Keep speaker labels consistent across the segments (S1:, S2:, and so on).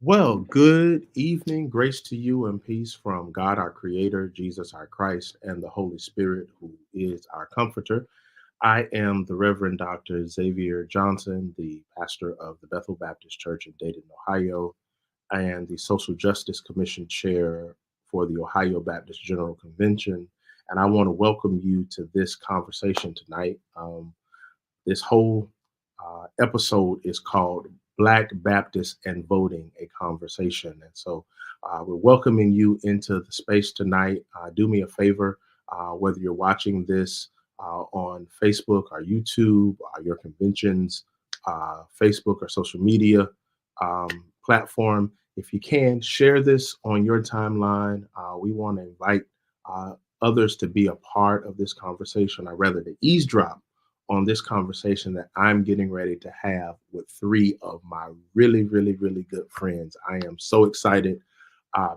S1: Well, good evening. Grace to you and peace from God, our Creator, Jesus, our Christ, and the Holy Spirit, who is our Comforter. I am the Reverend Dr. Xavier Johnson, the pastor of the Bethel Baptist Church in Dayton, Ohio, and the Social Justice Commission chair for the Ohio Baptist General Convention. And I want to welcome you to this conversation tonight. This whole episode is called Black Baptists and Voting, a Conversation. And so we're welcoming you into the space tonight. Do me a favor, whether you're watching this on Facebook or YouTube, or your conventions, Facebook or social media platform, if you can, share this on your timeline. We want to invite uh, others to be a part of this conversation, or rather to eavesdrop on this conversation that I'm getting ready to have with three of my really, really, really good friends. I am so excited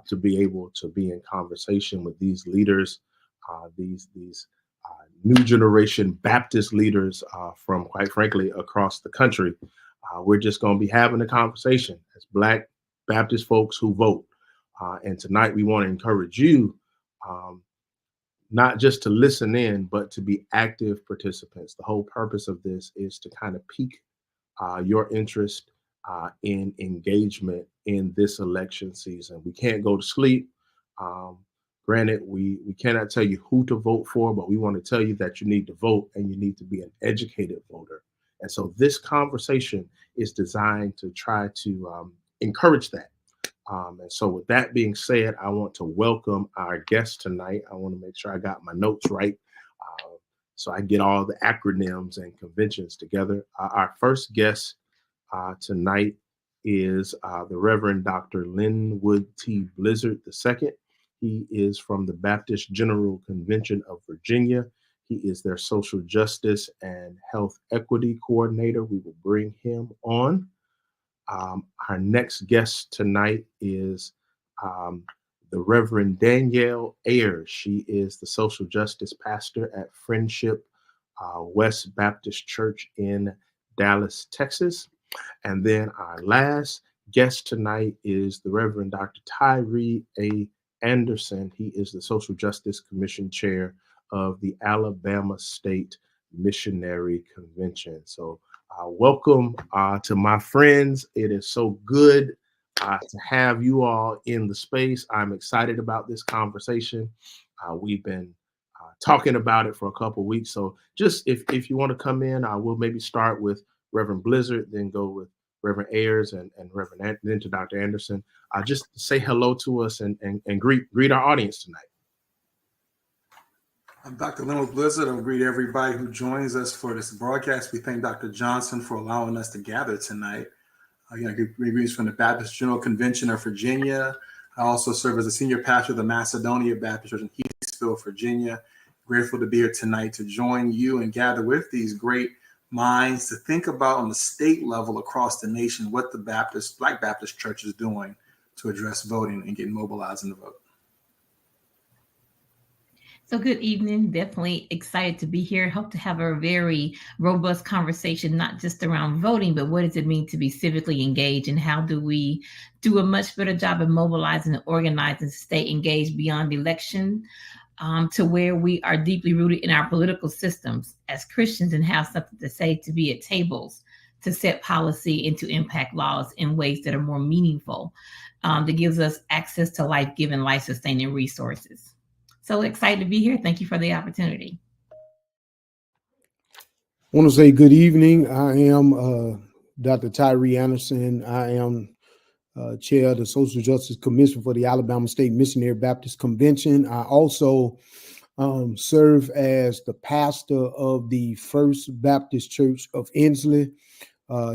S1: to be able to be in conversation with these leaders, these new generation Baptist leaders from, quite frankly, across the country. We're just going to be having a conversation as Black Baptist folks who vote. And tonight we want to encourage you um, not just to listen in, but to be active participants. The whole purpose of this is to kind of pique your interest in engagement in this election season. We can't go to sleep. Um, Granted, we cannot tell you who to vote for, but we want to tell you that you need to vote and you need to be an educated voter. And so this conversation is designed to try to encourage that. And so, with that being said, I want to welcome our guest tonight. I want to make sure I got my notes right so I get all the acronyms and conventions together. Our first guest tonight is the Reverend Dr. Linwood T. Blizzard II. He is from the Baptist General Convention of Virginia. He is their social justice and health equity coordinator. We will bring him on. Our next guest tonight is um, the Reverend Danielle Ayers. She is the social justice pastor at Friendship West Baptist Church in Dallas, Texas. And then our last guest tonight is the Reverend Dr. Tyree A. Anderson. He is the Social Justice Commission chair of the Alabama State Missionary Convention. So welcome to my friends. It is so good to have you all in the space. I'm excited about this conversation. We've been talking about it for a couple of weeks. So just if you want to come in, we'll maybe start with Reverend Blizzard, then go with Reverend Ayers and Reverend then to Dr. Anderson. Just say hello to us and greet our audience tonight.
S2: I'm Dr. Linwood Blizzard. I'll greet everybody who joins us for this broadcast. We thank Dr. Johnson for allowing us to gather tonight. Greetings from the Baptist General Convention of Virginia. I also serve as a senior pastor of the Macedonia Baptist Church in Heathsville, Virginia. Grateful to be here tonight to join you and gather with these great minds to think about on the state level across the nation what the Black Baptist Church is doing to address voting and get mobilized in the vote.
S3: So good evening. Definitely excited to be here. Hope to have a very robust conversation, not just around voting, but what does it mean to be civically engaged and how do we do a much better job of mobilizing and organizing to stay engaged beyond election to where we are deeply rooted in our political systems as Christians and have something to say, to be at tables, to set policy and to impact laws in ways that are more meaningful, that gives us access to life-giving, life-sustaining resources. So excited to be here. Thank you for the opportunity.
S4: I want to say good evening. I am Dr. Tyree Anderson. I am chair of the Social Justice Commission for the Alabama State Missionary Baptist Convention. I also serve as the pastor of the First Baptist Church of Inslee,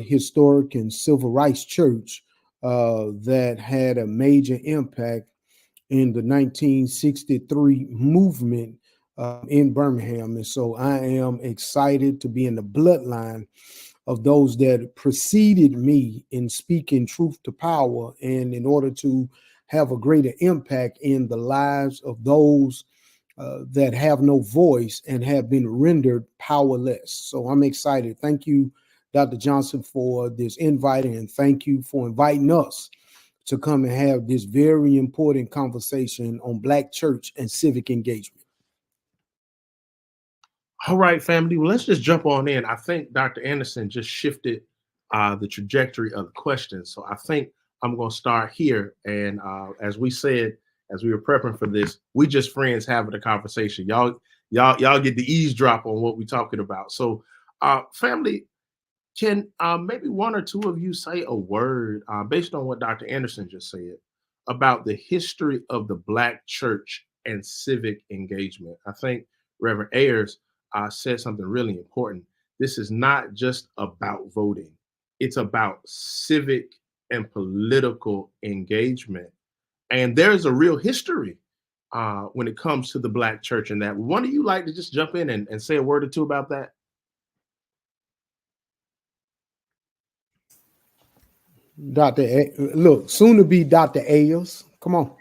S4: historic and civil rights church that had a major impact in the 1963 movement in Birmingham. And so I am excited to be in the bloodline of those that preceded me in speaking truth to power and in order to have a greater impact in the lives of those that have no voice and have been rendered powerless. So I'm excited. Thank you, Dr. Johnson, for this invite, and thank you for inviting us to come and have this very important conversation on Black church and civic engagement.
S1: All right, family. Well, let's just jump on in. I think Dr. Anderson just shifted the trajectory of the question. So I think I'm going to start here. And as we said, as we were prepping for this, we just friends having a conversation. Y'all get the eavesdrop on what we're talking about. So family, can maybe one or two of you say a word based on what Dr. Anderson just said about the history of the Black church and civic engagement? I think Reverend Ayers said something really important. This is not just about voting. It's about civic and political engagement. And there's a real history when it comes to the Black church and that. One of you like to just jump in and say a word or two about that?
S4: Look, soon to be Dr. Ayers. Come on.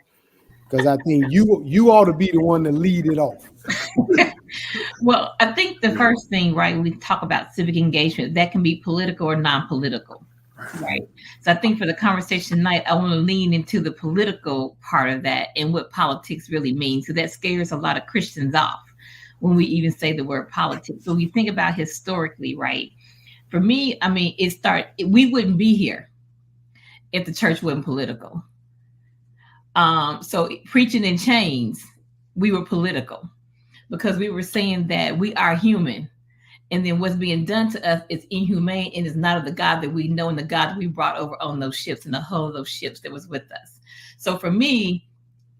S4: Because I think you ought to be the one to lead it off.
S3: Well, I think the first thing, right, when we talk about civic engagement, that can be political or non-political, right? So I think for the conversation tonight, I want to lean into the political part of that and what politics really means. So that scares a lot of Christians off when we even say the word politics. So when you think about historically, right? For me, I mean, we wouldn't be here if the church wasn't political. So preaching in chains, we were political because we were saying that we are human, and then what's being done to us is inhumane and is not of the God that we know and the God that we brought over on those ships and the hull of those ships that was with us. So for me,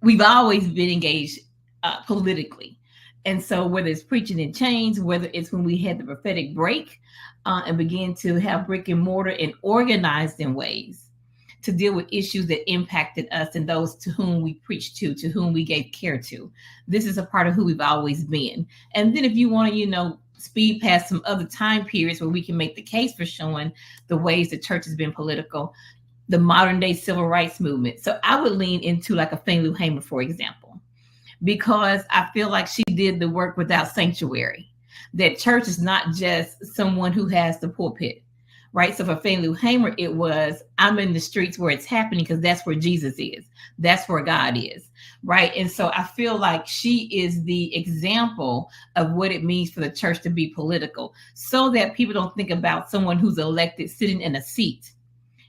S3: we've always been engaged politically. And so whether it's preaching in chains, whether it's when we had the prophetic break and began to have brick and mortar and organized in ways to deal with issues that impacted us and those to whom we preached to whom we gave care to. This is a part of who we've always been. And then if you want to, speed past some other time periods where we can make the case for showing the ways the church has been political, the modern day civil rights movement. So I would lean into like a Fannie Lou Hamer, for example, because I feel like she did the work without sanctuary. That church is not just someone who has the pulpit. Right. So for Fannie Lou Hamer, it was, I'm in the streets where it's happening because that's where Jesus is. That's where God is. Right. And so I feel like she is the example of what it means for the church to be political so that people don't think about someone who's elected sitting in a seat.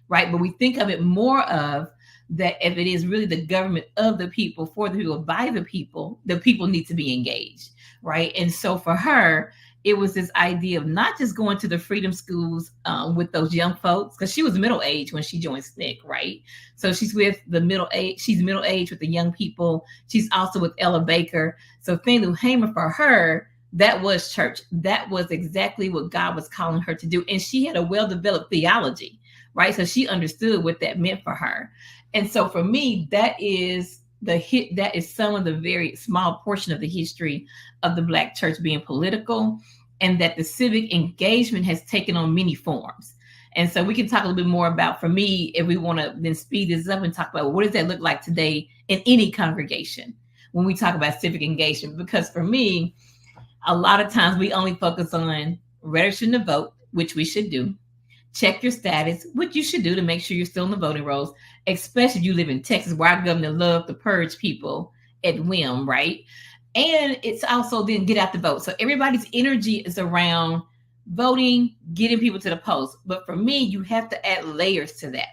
S3: Right. But we think of it more of that if it is really the government of the people, for the people, by the people need to be engaged. Right. And so for her, it was this idea of not just going to the freedom schools with those young folks, because she was middle-aged when she joined SNCC, right? So she's with the she's middle-aged with the young people. She's also with Ella Baker. So Fannie Lou Hamer, for her, that was church. That was exactly what God was calling her to do. And she had a well-developed theology, right? So she understood what that meant for her. And so for me, that is some of the very small portion of the history of the Black church being political, and that the civic engagement has taken on many forms. And so we can talk a little bit more about, for me, if we want to then speed this up and talk about what does that look like today in any congregation when we talk about civic engagement, because for me, a lot of times we only focus on registering to vote, which we should do. Check your status, which you should do to make sure you're still in the voting rolls, especially if you live in Texas, where our governor loves to purge people at whim, right? And it's also then get out the vote. So everybody's energy is around voting, getting people to the polls. But for me, you have to add layers to that.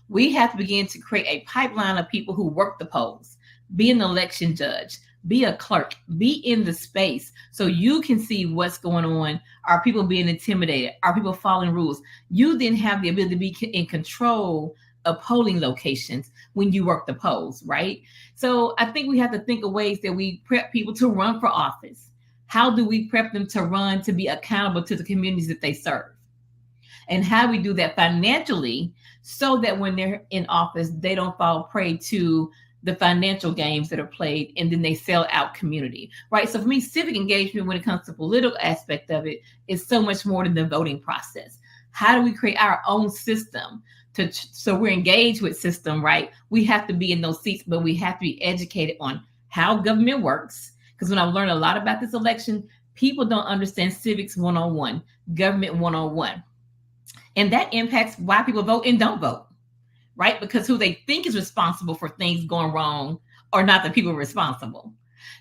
S3: We have to begin to create a pipeline of people who work the polls, be an election judge, be a clerk, be in the space so you can see what's going on. Are people being intimidated? Are people following rules? You then have the ability to be in control of polling locations when you work the polls, right? So I think we have to think of ways that we prep people to run for office. How do we prep them to run, to be accountable to the communities that they serve? And how we do that financially so that when they're in office, they don't fall prey to the financial games that are played and then they sell out community, right? So for me, civic engagement when it comes to political aspect of it is so much more than the voting process. How do we create our own system so we're engaged with system, right? We have to be in those seats, but we have to be educated on how government works. Because when I've learned a lot about this election, people don't understand civics 101, government 101. And that impacts why people vote and don't vote. right? Because who they think is responsible for things going wrong are not the people responsible.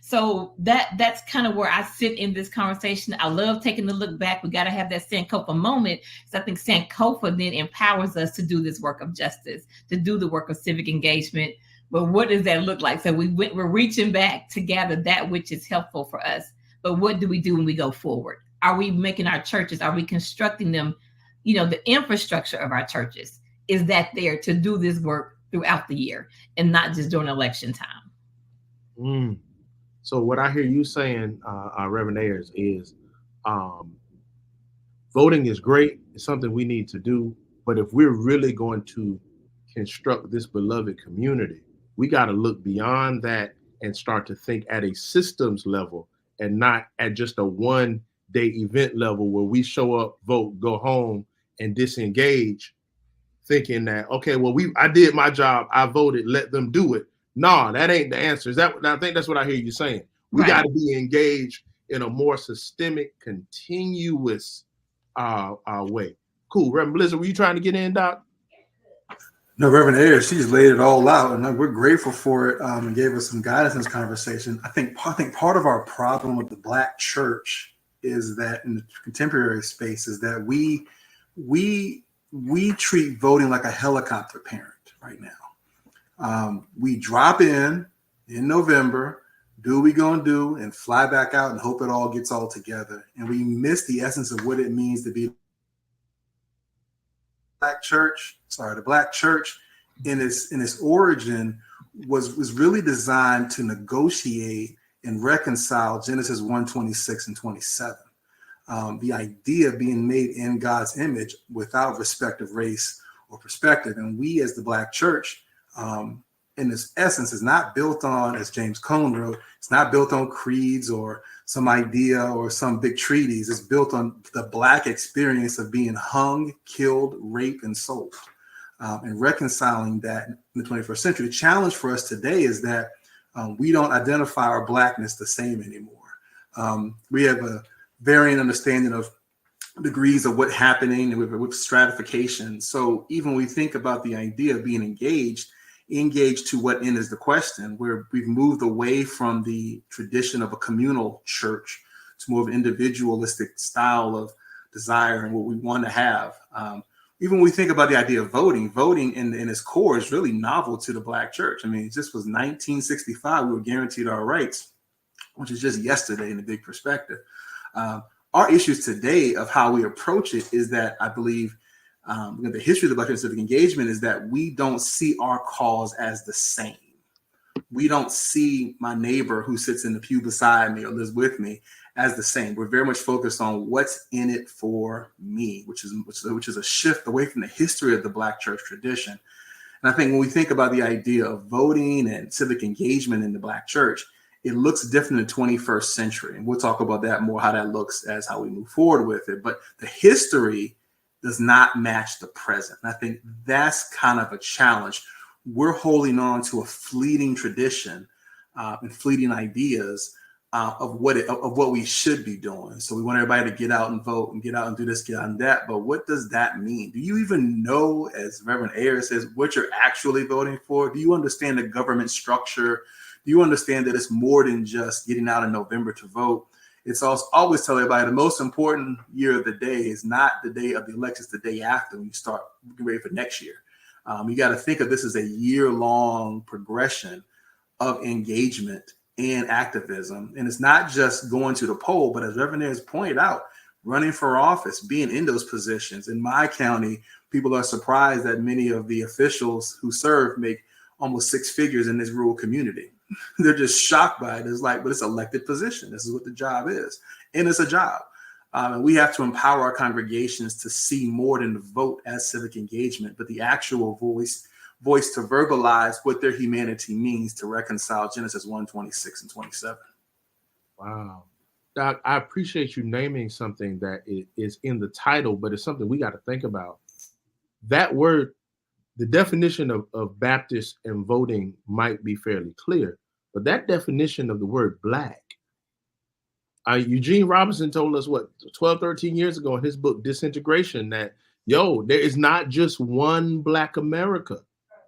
S3: So that's kind of where I sit in this conversation. I love taking the look back. We got to have that Sankofa moment. So I think Sankofa then empowers us to do this work of justice, to do the work of civic engagement. But what does that look like? So we're reaching back to gather that which is helpful for us. But what do we do when we go forward? Are we making our churches? Are we constructing them? The infrastructure of our churches, is that there to do this work throughout the year and not just during election time?
S1: Mm. So what I hear you saying, Reverend Ayers, is voting is great. It's something we need to do. But if we're really going to construct this beloved community, we got to look beyond that and start to think at a systems level and not at just a one-day event level where we show up, vote, go home, and disengage, thinking that, okay, well, I did my job, I voted, let them do it. No, that ain't the answer. I think that's what I hear you saying. We got to be engaged in a more systemic, continuous way. Cool. Reverend Blizzard, were you trying to get in, Doc?
S2: No, Reverend Ayers, she just laid it all out, and we're grateful for it, and gave us some guidance in this conversation. I think part of our problem with the Black church is that in the contemporary space is that we treat voting like a helicopter parent right now. We drop in November, do what we gonna do, and fly back out and hope it all gets all together, and we miss the essence of what it means to be the Black church in its origin was really designed to negotiate and reconcile Genesis 1:26 and 27. The idea of being made in God's image without respect of race or perspective. And we as the Black church, in its essence, is not built on, as James Cone wrote, it's not built on creeds or some idea or some big treaties. It's built on the Black experience of being hung, killed, raped, and sold, and reconciling that in the 21st century. The challenge for us today is that we don't identify our Blackness the same anymore. We have a varying understanding of degrees of what's happening and with stratification. So even when we think about the idea of being engaged to what end is the question, where we've moved away from the tradition of a communal church to more of an individualistic style of desire and what we want to have. Even when we think about the idea of voting in its core is really novel to the Black church. I mean, it just was 1965, we were guaranteed our rights, which is just yesterday in the big perspective. Our issues today of how we approach it is that I believe the history of the Black civic engagement is that we don't see our cause as the same. We don't see my neighbor who sits in the pew beside me or lives with me as the same. We're very much focused on what's in it for me, which is a shift away from the history of the Black church tradition. And I think when we think about the idea of voting and civic engagement in the Black church, it looks different in the 21st century. And we'll talk about that more, how that looks as how we move forward with it. But the history does not match the present. And I think that's kind of a challenge. We're holding on to a fleeting tradition and fleeting ideas of what we should be doing. So we want everybody to get out and vote and get out and do this, get out and that. But what does that mean? Do you even know, as Reverend Ayers says, what you're actually voting for? Do you understand the government structure? Do you understand that it's more than just getting out in November to vote? It's also always tell everybody the most important year of the day is not the day of the election, it's the day after when you start getting ready for next year. You got to think of this as a year-long progression of engagement and activism. And it's not just going to the poll, but as Reverend Ayers pointed out, running for office, being in those positions. In my county, people are surprised that many of the officials who serve make almost six figures in this rural community. They're just shocked by it. It's like, but it's an elected position. This is what the job is. And it's a job. And we have to empower our congregations to see more than the vote as civic engagement, but the actual voice to verbalize what their humanity means to reconcile Genesis 1:26 and 27.
S1: Wow. Doc, I appreciate you naming something that is in the title, but it's something we got to think about. That word, the definition of Baptist and voting might be fairly clear, but that definition of the word Black, Eugene Robinson told us 12, 13 years ago in his book, Disintegration, that, there is not just one Black America.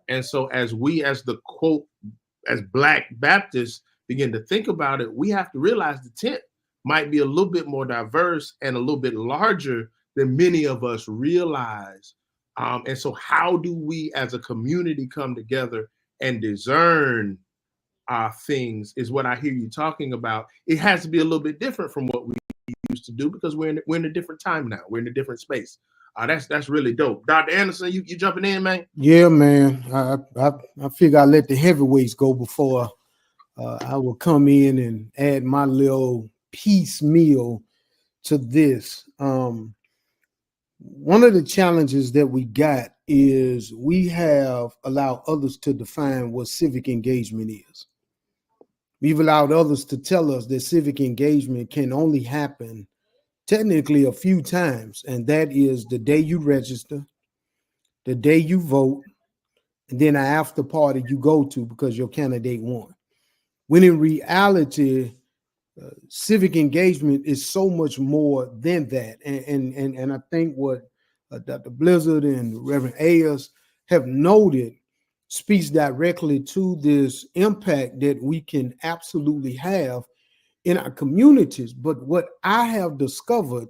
S1: And so as we, as the quote, as Black Baptists begin to think about it, we have to realize the tent might be a little bit more diverse and a little bit larger than many of us realize. And so how do we as a community come together and discern things is what I hear you talking about. It has to be a little bit different from what we used to do because we're in a different time now. We're in a different space. That's really dope. Dr. Anderson, you jumping in, man?
S4: Yeah, man. I figure I let the heavyweights go before I will come in and add my little piecemeal to this. One of the challenges that we got is we have allowed others to define what civic engagement is. We've allowed others to tell us that civic engagement can only happen technically a few times, and that is the day you register, the day you vote, and then an after party you go to because your candidate won. When in reality, civic engagement is so much more than that. And I think what Dr. Blizzard and Reverend Ayers have noted speaks directly to this impact that we can absolutely have in our communities. But what I have discovered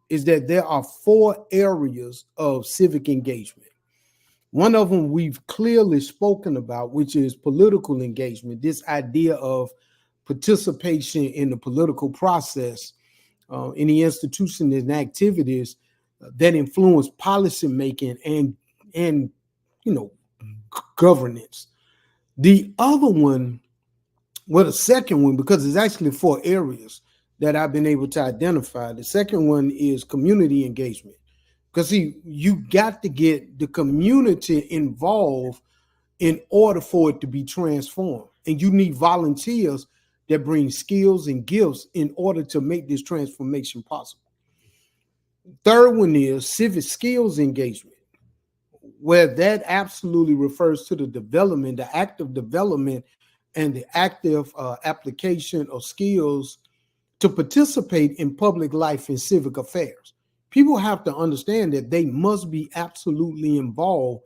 S4: is that there are 4 areas of civic engagement. One of them we've clearly spoken about, which is political engagement, this idea of participation in the political process, in the institutions and activities that influence policy making and governance. The other one, well, the second one, because it's actually 4 areas that I've been able to identify. The second one is community engagement. Because see, you got to get the community involved in order for it to be transformed. And you need volunteers that bring skills and gifts in order to make this transformation possible. Third one is civic skills engagement, where that absolutely refers to the development, the active development and the active application of skills to participate in public life and civic affairs. People have to understand that they must be absolutely involved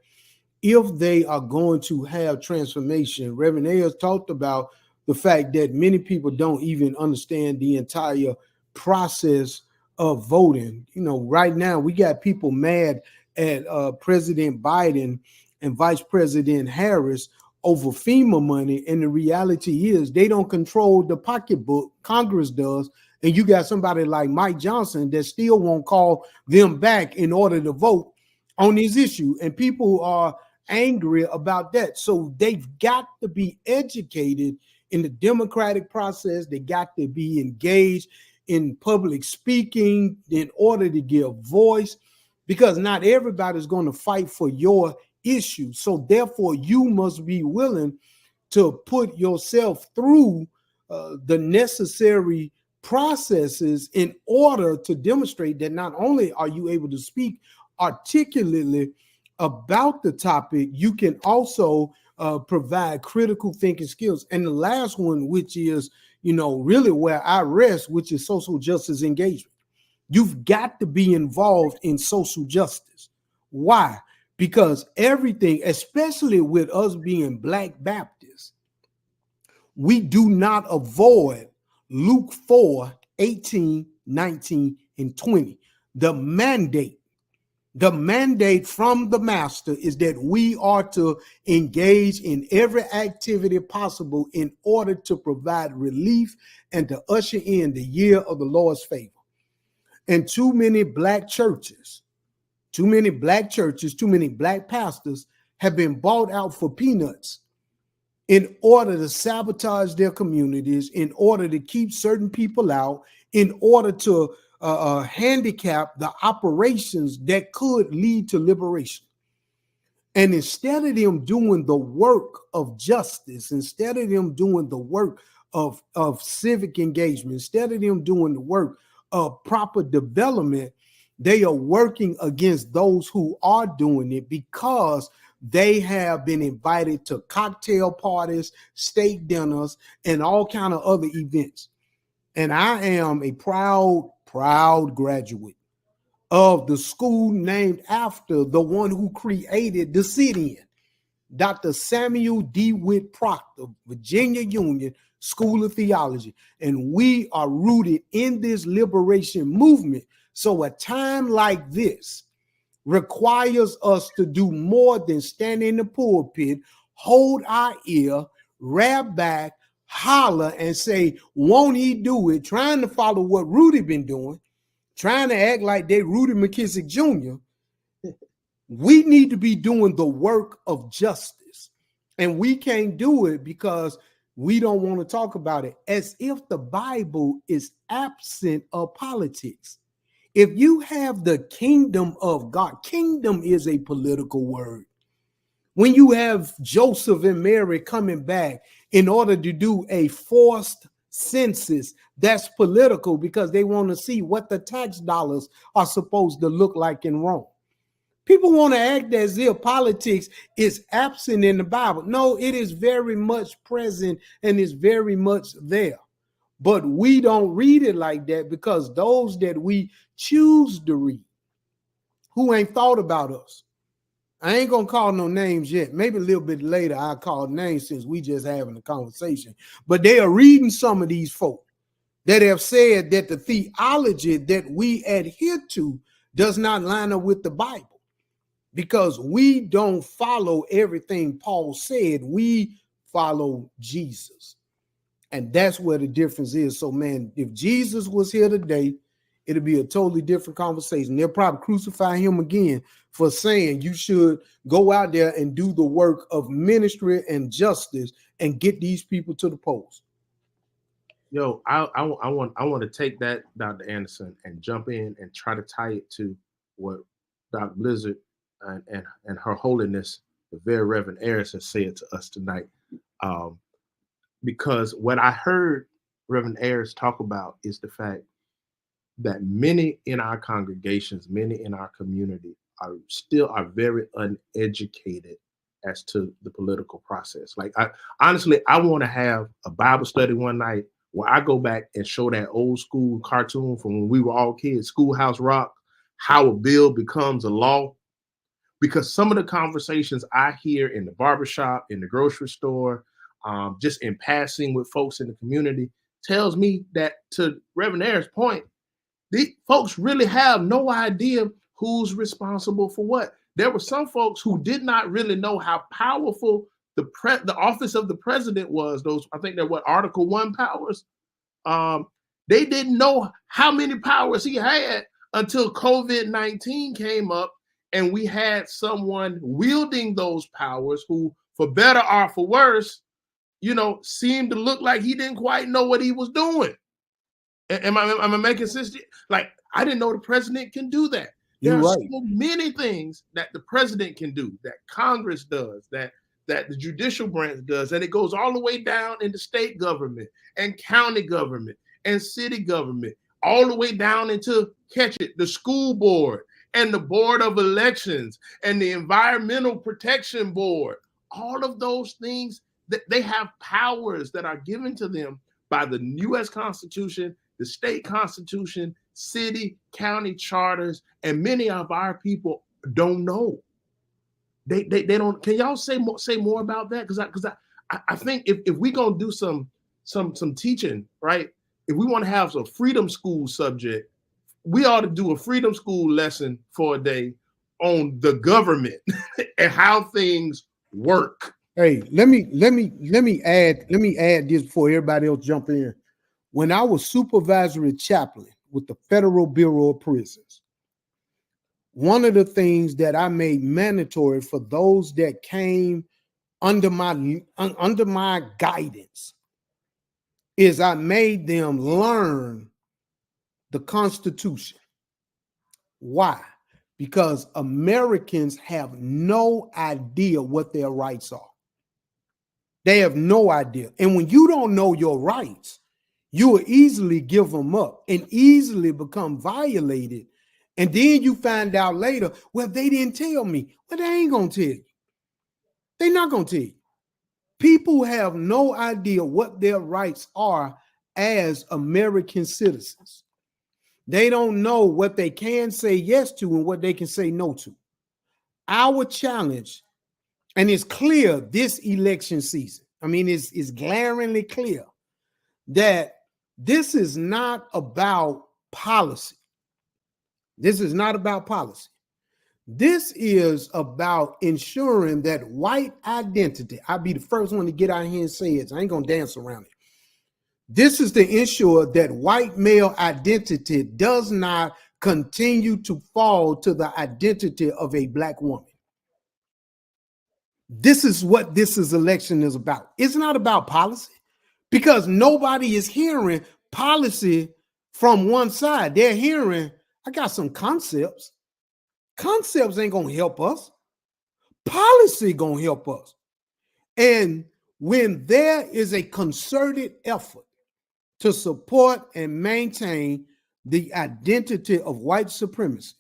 S4: if they are going to have transformation. Reverend Ayers talked about the fact that many people don't even understand the entire process of voting. Right now we got people mad at President Biden and Vice President Harris over FEMA money, and the reality is they don't control the pocketbook. Congress does. And you got somebody like Mike Johnson that still won't call them back in order to vote on this issue. And people are angry about that. So they've got to be educated in the democratic process. They got to be engaged in public speaking in order to give voice, because not everybody's going to fight for your issue. So therefore, you must be willing to put yourself through the necessary processes in order to demonstrate that not only are you able to speak articulately about the topic, you can also provide critical thinking skills. And the last one, which is, really where I rest, which is social justice engagement. You've got to be involved in social justice. Why? Because everything, especially with us being Black Baptists, we do not avoid Luke 4, 18, 19, and 20. The mandate from the master is that we are to engage in every activity possible in order to provide relief and to usher in the year of the Lord's favor. And too many Black churches, too many Black pastors have been bought out for peanuts in order to sabotage their communities, in order to keep certain people out, in order to handicap the operations that could lead to liberation. And instead of them doing the work of justice, instead of them doing the work of civic engagement, instead of them doing the work of proper development, they are working against those who are doing it because they have been invited to cocktail parties, steak dinners, and all kind of other events. And I am a proud graduate of the school named after the one who created the sit-in. Dr. Samuel DeWitt Proctor, Virginia Union School of Theology, and we are rooted in this liberation movement. So a time like this requires us to do more than stand in the pulpit, hold our ear, rap back, holler, and say, won't he do it? Trying to follow what Rudy been doing, trying to act like they Rudy McKissick Jr. We need to be doing the work of justice. And we can't do it because we don't want to talk about it, as if the Bible is absent of politics. If you have the kingdom of God, kingdom is a political word. When you have Joseph and Mary coming back in order to do a forced census, that's political because they want to see what the tax dollars are supposed to look like in Rome. People want to act as if politics is absent in the Bible. No, it is very much present and is very much there. But we don't read it like that because those that we choose to read, who ain't thought about us. I ain't going to call no names yet. Maybe a little bit later I'll call names since we just having a conversation. But they are reading some of these folk that have said that the theology that we adhere to does not line up with the Bible. Because we don't follow everything Paul said. We follow Jesus. And that's where the difference is. So, man, if Jesus was here today, it'll be a totally different conversation. They'll probably crucify him again for saying you should go out there and do the work of ministry and justice and get these people to the polls.
S1: Yo, I want to take that, Dr. Anderson, and jump in and try to tie it to what Dr. Blizzard and Her Holiness, the very Reverend Ayers, has said to us tonight. Because what I heard Reverend Ayers talk about is the fact that many in our congregations, many in our community are very uneducated as to the political process. Like, I want to have a Bible study one night where I go back and show that old school cartoon from when we were all kids, Schoolhouse Rock, how a bill becomes a law. Because some of the conversations I hear in the barbershop, in the grocery store, just in passing with folks in the community, tells me that, to Reverend Ayers' point, these folks really have no idea who's responsible for what. There were some folks who did not really know how powerful the office of the president was. Those, I think they're what, Article 1 powers. They didn't know how many powers he had until COVID-19 came up and we had someone wielding those powers who, for better or for worse, seemed to look like he didn't quite know what he was doing. Am I making sense? Like, I didn't know the president can do that. There are so many things that the president can do, that Congress does, that the judicial branch does, and it goes all the way down into state government and county government and city government, all the way down into, catch it, the school board and the board of elections and the environmental protection board. All of those things, that they have powers that are given to them by the U.S. Constitution, the state constitution, city, county charters, and many of our people don't know. They don't. Can y'all say more about that? Because I think if we gonna do some teaching, right? If we want to have some freedom school subject, we ought to do a freedom school lesson for a day on the government and how things work.
S4: Hey, let me add this before everybody else jump in. When I was supervisory chaplain with the Federal Bureau of Prisons, one of the things that I made mandatory for those that came under my guidance is I made them learn the Constitution. Why? Because Americans have no idea what their rights are. They have no idea. And when you don't know your rights, you will easily give them up and easily become violated. And then you find out later, well, they didn't tell me. Well, they ain't going to tell you. They're not going to tell you. People have no idea what their rights are as American citizens. They don't know what they can say yes to and what they can say no to. Our challenge And it's clear this election season, I mean, it's glaringly clear that this is not about policy. This is not about policy. This is about ensuring that white identity, I'll be the first one to get out here and say it. I ain't going to dance around it. This is to ensure that white male identity does not continue to fall to the identity of a black woman. This is what this election is about. It's not about policy because nobody is hearing policy from one side. They're hearing, I got some concepts. Concepts ain't going to help us. Policy going to help us. And when there is a concerted effort to support and maintain the identity of white supremacy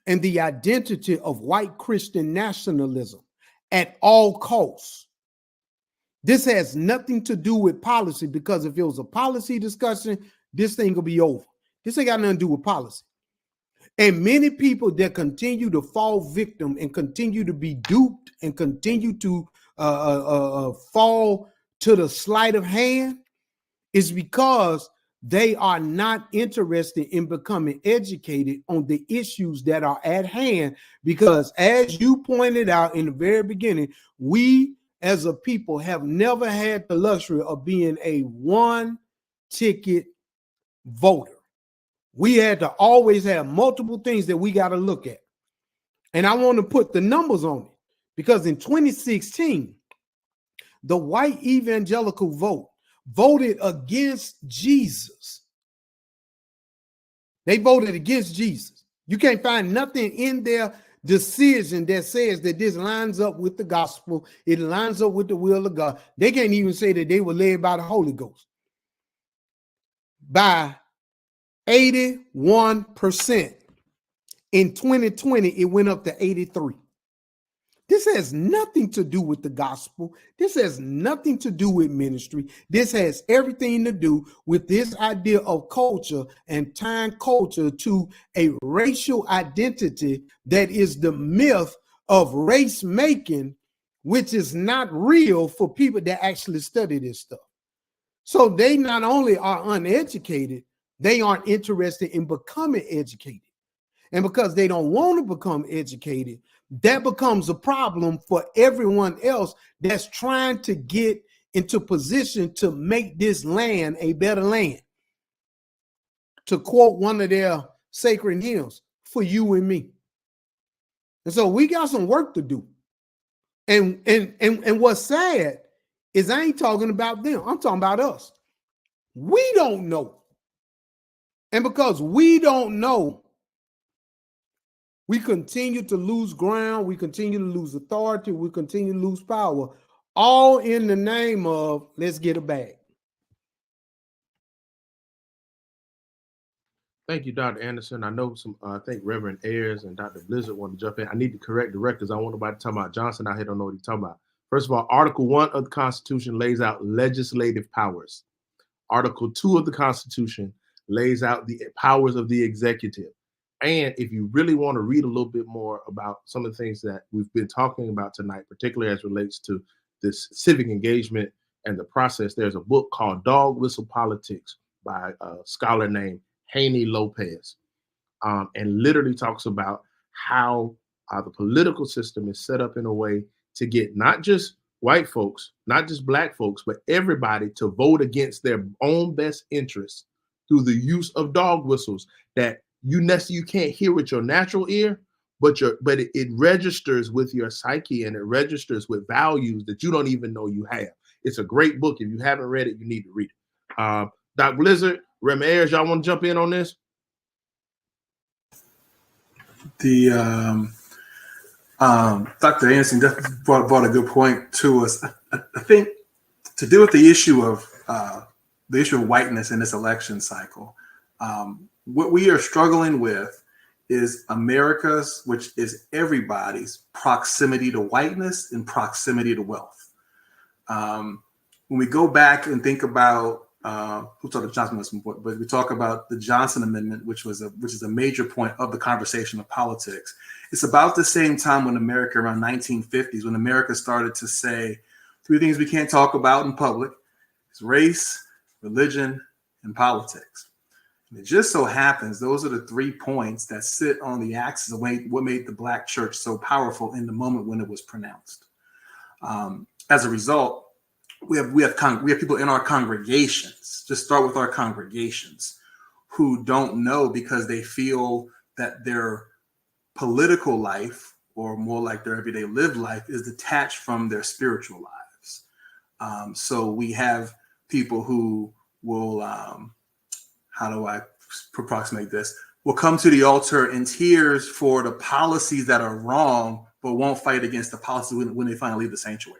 S4: and the identity of white Christian nationalism at all costs, this has nothing to do with policy, because if it was a policy discussion, this thing will be over. This ain't got nothing to do with policy. And many people that continue to fall victim and continue to be duped and continue to fall to the sleight of hand is because they are not interested in becoming educated on the issues that are at hand. Because as you pointed out in the very beginning, we as a people have never had the luxury of being a one-ticket voter. We had to always have multiple things that we got to look at. And I want to put the numbers on it, because in 2016, the white evangelical vote voted against Jesus. They voted against Jesus. You can't find nothing in their decision that says that this lines up with the gospel. It lines up with the will of God. They can't even say that they were led by the Holy Ghost. By 81%. In 2020, it went up to 83. This has nothing to do with the gospel. This has nothing to do with ministry. This has everything to do with this idea of culture and tying culture to a racial identity that is the myth of race making, which is not real for people that actually study this stuff. So they not only are uneducated, they aren't interested in becoming educated. And because they don't want to become educated, that becomes a problem for everyone else that's trying to get into position to make this land a better land. To quote one of their sacred hymns, for you and me. And so we got some work to do. And what's sad is I ain't talking about them. I'm talking about us. We don't know. And because we don't know, we continue to lose ground. We continue to lose authority. We continue to lose power, all in the name of let's get a bag.
S1: Thank you, Dr. Anderson. I know I think Reverend Ayers and Dr. Blizzard want to jump in. I need to correct the records. I want nobody talking about Johnson out here don't know what he's talking about. First of all, Article 1 of the Constitution lays out legislative powers. Article 2 of the Constitution lays out the powers of the executive. And if you really want to read a little bit more about some of the things that we've been talking about tonight, particularly as relates to this civic engagement and the process, there's a book called Dog Whistle Politics by a scholar named Haney Lopez, and literally talks about how the political system is set up in a way to get not just white folks, not just black folks, but everybody to vote against their own best interests through the use of dog whistles that you can't hear with your natural ear, but it registers with your psyche, and it registers with values that you don't even know you have. It's a great book. If you haven't read it, you need to read it. Doc Blizzard, Rem Ayers, y'all want to jump in on this?
S2: The Dr. Anderson brought a good point to us. I think to deal with the issue of whiteness in this election cycle, what we are struggling with is America's, which is everybody's, proximity to whiteness and proximity to wealth. When we go back and think about who talked about Johnson was important, but we talk about the Johnson Amendment, which is a major point of the conversation of politics. It's about the same time when America, around 1950s, when America started to say 3 things we can't talk about in public: it's race, religion, and politics. And it just so happens those are the 3 points that sit on the axis of what made the Black church so powerful in the moment when it was pronounced. As a result, we have people in our congregations. Just start with our congregations who don't know because they feel that their political life, or more like their everyday lived life, is detached from their spiritual lives. So we have people who will, how do I approximate this? Will come to the altar in tears for the policies that are wrong, but won't fight against the policies when they finally leave the sanctuary.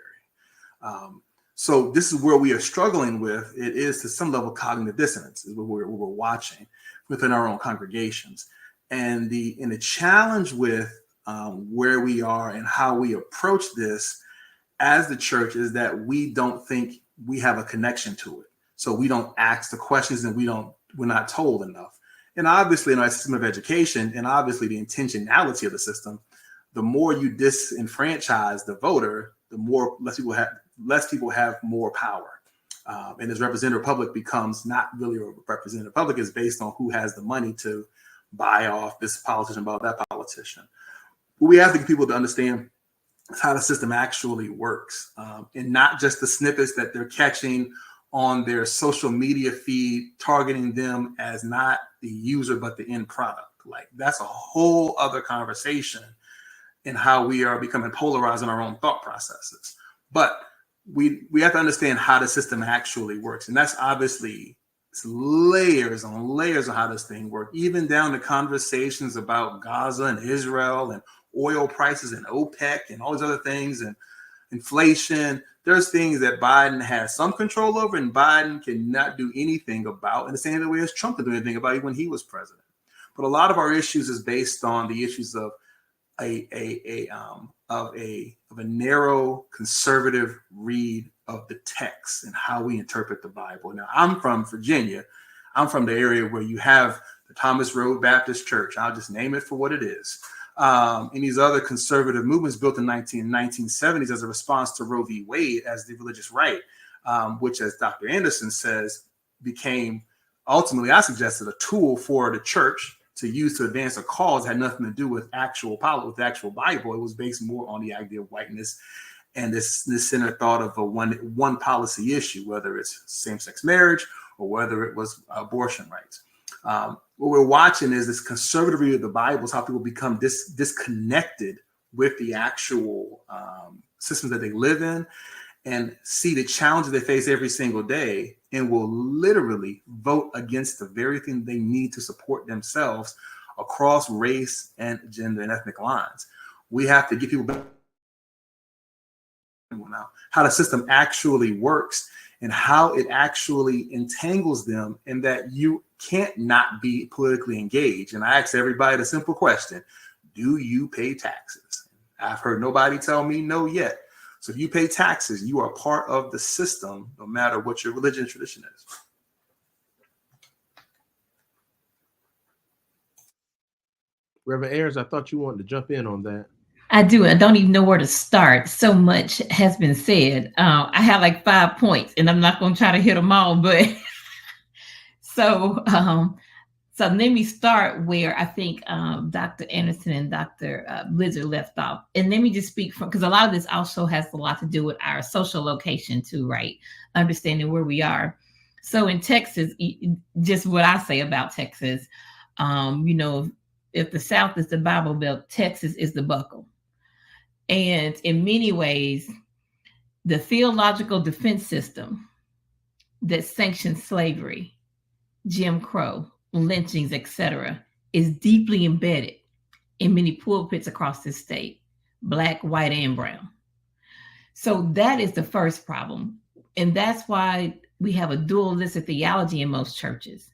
S2: So this is where we are struggling with. It is to some level cognitive dissonance is what we're watching within our own congregations. And the challenge with where we are and how we approach this as the church is that we don't think we have a connection to it. So we don't ask the questions and we're not told enough. And obviously in our system of education, and obviously the intentionality of the system, the more you disenfranchise the voter, the more less people have more power. And as representative public becomes not really a representative public, is based on who has the money to buy off this politician, about that politician. But we have to get people to understand how the system actually works, and not just the snippets that they're catching on their social media feed, targeting them as not the user, but the end product. Like, that's a whole other conversation in how we are becoming polarized in our own thought processes. But we have to understand how the system actually works. And that's obviously layers on layers of how this thing works, even down to conversations about Gaza and Israel and oil prices and OPEC and all these other things and inflation. There's things that Biden has some control over and Biden cannot do anything about, in the same way as Trump didn't do anything about it when he was president. But a lot of our issues is based on the issues of a narrow conservative read of the text and how we interpret the Bible. Now, I'm from Virginia. I'm from the area where you have the Thomas Road Baptist Church. I'll just name it for what it is. And these other conservative movements built in 1970s as a response to Roe v. Wade as the religious right, which, as Dr. Anderson says, became ultimately, I suggested, a tool for the church to use to advance a cause. Had nothing to do with actual politics, with the actual Bible. It was based more on the idea of whiteness and this centered thought of a one policy issue, whether it's same-sex marriage or whether it was abortion rights. What we're watching is this conservative view of the Bible, is how people become disconnected with the actual systems that they live in and see the challenges they face every single day, and will literally vote against the very thing they need to support themselves across race and gender and ethnic lines. We have to get people back now how the system actually works and how it actually entangles them, and that you can't not be politically engaged. And I ask everybody the simple question: do you pay taxes? I've heard nobody tell me no yet. So if you pay taxes, you are part of the system, no matter what your religion and tradition is.
S1: Reverend Ayers, I thought you wanted to jump in on that.
S3: I do. I don't even know where to start. So much has been said. I have like 5 points, and I'm not going to try to hit them all. But so let me start where I think Dr. Anderson and Dr. Blizzard left off. And let me just speak from, because a lot of this also has a lot to do with our social location too, right? Understanding where we are. So in Texas, just what I say about Texas, if the South is the Bible Belt, Texas is the buckle. And in many ways, the theological defense system that sanctions slavery, Jim Crow, lynchings, etc., is deeply embedded in many pulpits across this state, Black, white, and brown. So that is the first problem. And that's why we have a dualistic theology in most churches.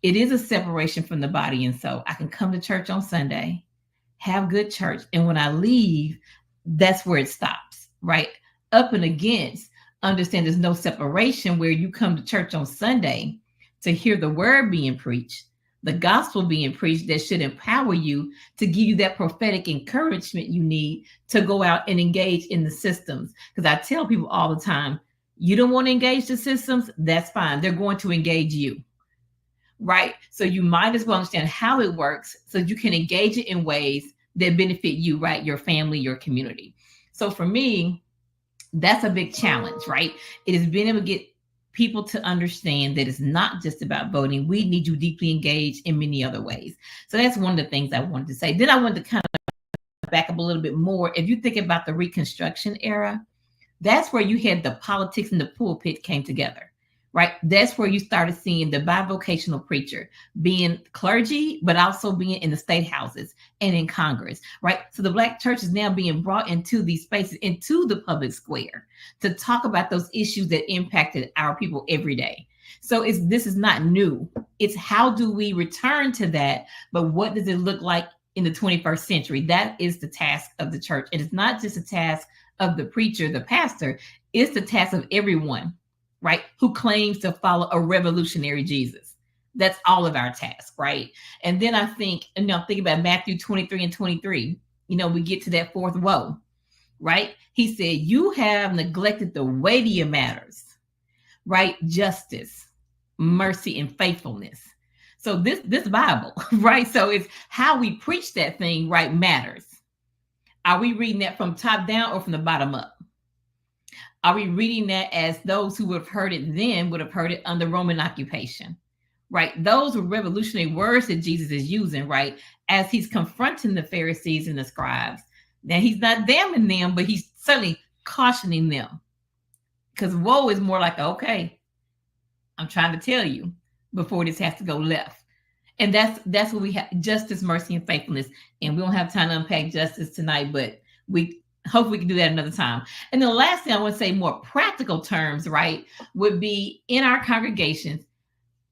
S3: It is a separation from the body and soul. I can come to church on Sunday, have good church, and when I leave, that's where it stops, right? Up and against understand there's no separation where you come to church on Sunday to hear the word being preached, the gospel being preached that should empower you to give you that prophetic encouragement you need to go out and engage in the systems. Because I tell people all the time, you don't want to engage the systems, that's fine. They're going to engage you, right? So you might as well understand how it works so you can engage it in ways that benefit you, right? Your family, your community. So for me, that's a big challenge, right? It has been able to get people to understand that it's not just about voting. We need you deeply engaged in many other ways. So that's one of the things I wanted to say. Then I wanted to kind of back up a little bit more. If you think about the Reconstruction era, that's where you had the politics and the pulpit came together, right? That's where you started seeing the bivocational preacher being clergy, but also being in the state houses and in Congress, right? So the Black church is now being brought into these spaces, into the public square to talk about those issues that impacted our people every day. So this is not new. It's how do we return to that, but what does it look like in the 21st century? That is the task of the church. And it's not just a task of the preacher, the pastor, it's the task of everyone, right, who claims to follow a revolutionary Jesus. That's all of our task, right? And then I think, think about Matthew 23 and 23. We get to that fourth woe, right? He said, you have neglected the weightier matters, right? Justice, mercy, and faithfulness. So this Bible, right? So it's how we preach that thing, right, matters. Are we reading that from top down or from the bottom up? Are we reading that as those who would have heard it then would have heard it under Roman occupation, right? Those were revolutionary words that Jesus is using, right? As he's confronting the Pharisees and the scribes. Now, he's not damning them, but he's certainly cautioning them. Because woe is more like, okay, I'm trying to tell you before this has to go left. And that's what we have, justice, mercy, and faithfulness. And we don't have time to unpack justice tonight, but we hope we can do that another time. And the last thing I want to say, more practical terms, right, would be in our congregations.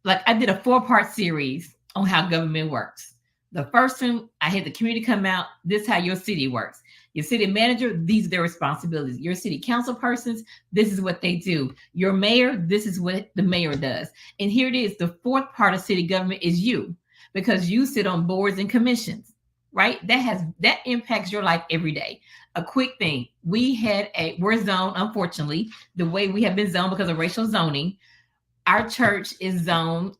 S3: Like I did a 4-part series on how government works. The first one, I had the community come out. This is how your city works. Your city manager, these are their responsibilities. Your city council persons, this is what they do. Your mayor, this is what the mayor does. And here it is. The 4th part of city government is you, because you sit on boards and commissions, right? That impacts your life every day. A quick thing. We're zoned, unfortunately, the way we have been zoned because of racial zoning. Our church is zoned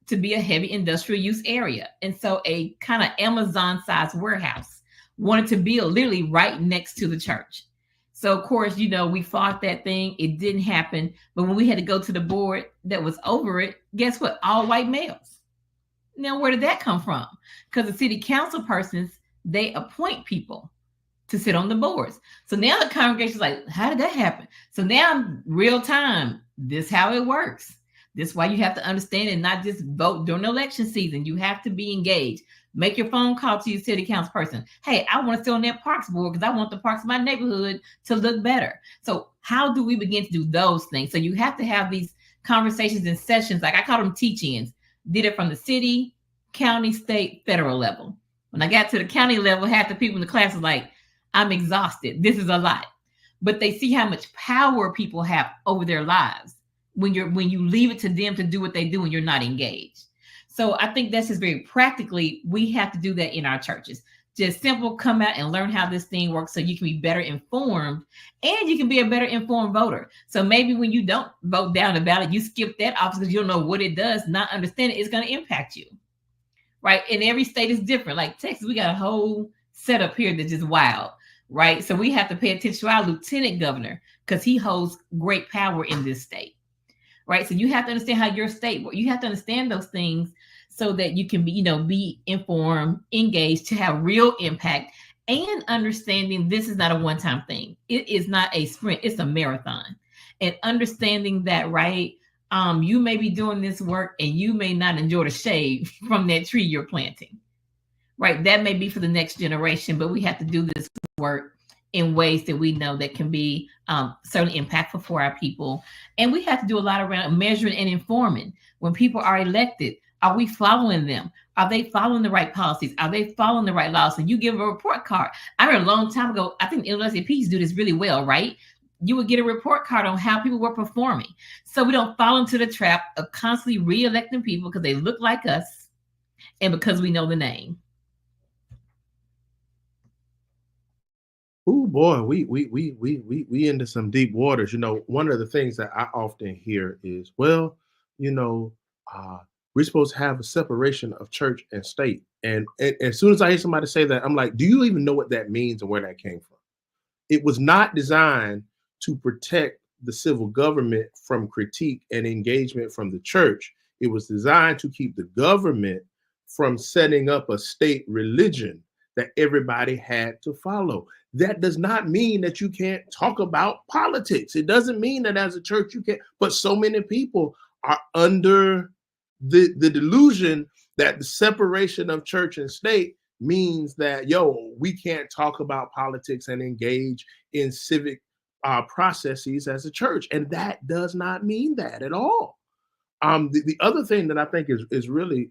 S3: to be a heavy industrial use area. And so a kind of Amazon-sized warehouse wanted to build literally right next to the church. So of course, we fought that thing. It didn't happen. But when we had to go to the board that was over it, guess what? All white males. Now, where did that come from? Because the city council persons, they appoint people to sit on the boards. So now the congregation's like, how did that happen? So now real time, this is how it works. This is why you have to understand and not just vote during election season. You have to be engaged. Make your phone call to your city council person. Hey, I want to sit on that parks board because I want the parks in my neighborhood to look better. So how do we begin to do those things? So you have to have these conversations and sessions, like I call them teach-ins. Did it from the city, county, state, federal level. When I got to the county level, half the people in the class was like, I'm exhausted. This is a lot. But they see how much power people have over their lives when you leave it to them to do what they do and you're not engaged. So I think that's just very practically, we have to do that in our churches. Just simple, come out and learn how this thing works so you can be better informed and you can be a better informed voter. So maybe when you don't vote down the ballot, you skip that office because you don't know what it does, not understand it, it's going to impact you, right? And every state is different. Like Texas, we got a whole setup here that's just wild, right? So we have to pay attention to our lieutenant governor because he holds great power in this state, right? So you have to understand how your state, you have to understand those things so that you can be informed, engaged, to have real impact, and understanding this is not a one-time thing. It is not a sprint, it's a marathon. And understanding that, right, you may be doing this work and you may not enjoy the shade from that tree you're planting, right? That may be for the next generation, but we have to do this work in ways that we know that can be certainly impactful for our people. And we have to do a lot around measuring and informing. When people are elected, are we following them? Are they following the right policies? Are they following the right laws? So you give a report card. I heard a long time ago, I think the NAACPs do this really well, right? you would get a report card on how people were performing. So we don't fall into the trap of constantly re-electing people because they look like us and because we know the name.
S1: Oh boy, we into some deep waters. One of the things that I often hear is, well, you know, uh, we're supposed to have a separation of church and state. And as soon as I hear somebody say that, I'm like, do you even know what that means and where that came from? It was not designed to protect the civil government from critique and engagement from the church. It was designed to keep the government from setting up a state religion that everybody had to follow. That does not mean that you can't talk about politics. It doesn't mean that as a church you can't, but so many people are under the delusion that the separation of church and state means that, we can't talk about politics and engage in civic processes as a church. And that does not mean that at all. The other thing that I think is really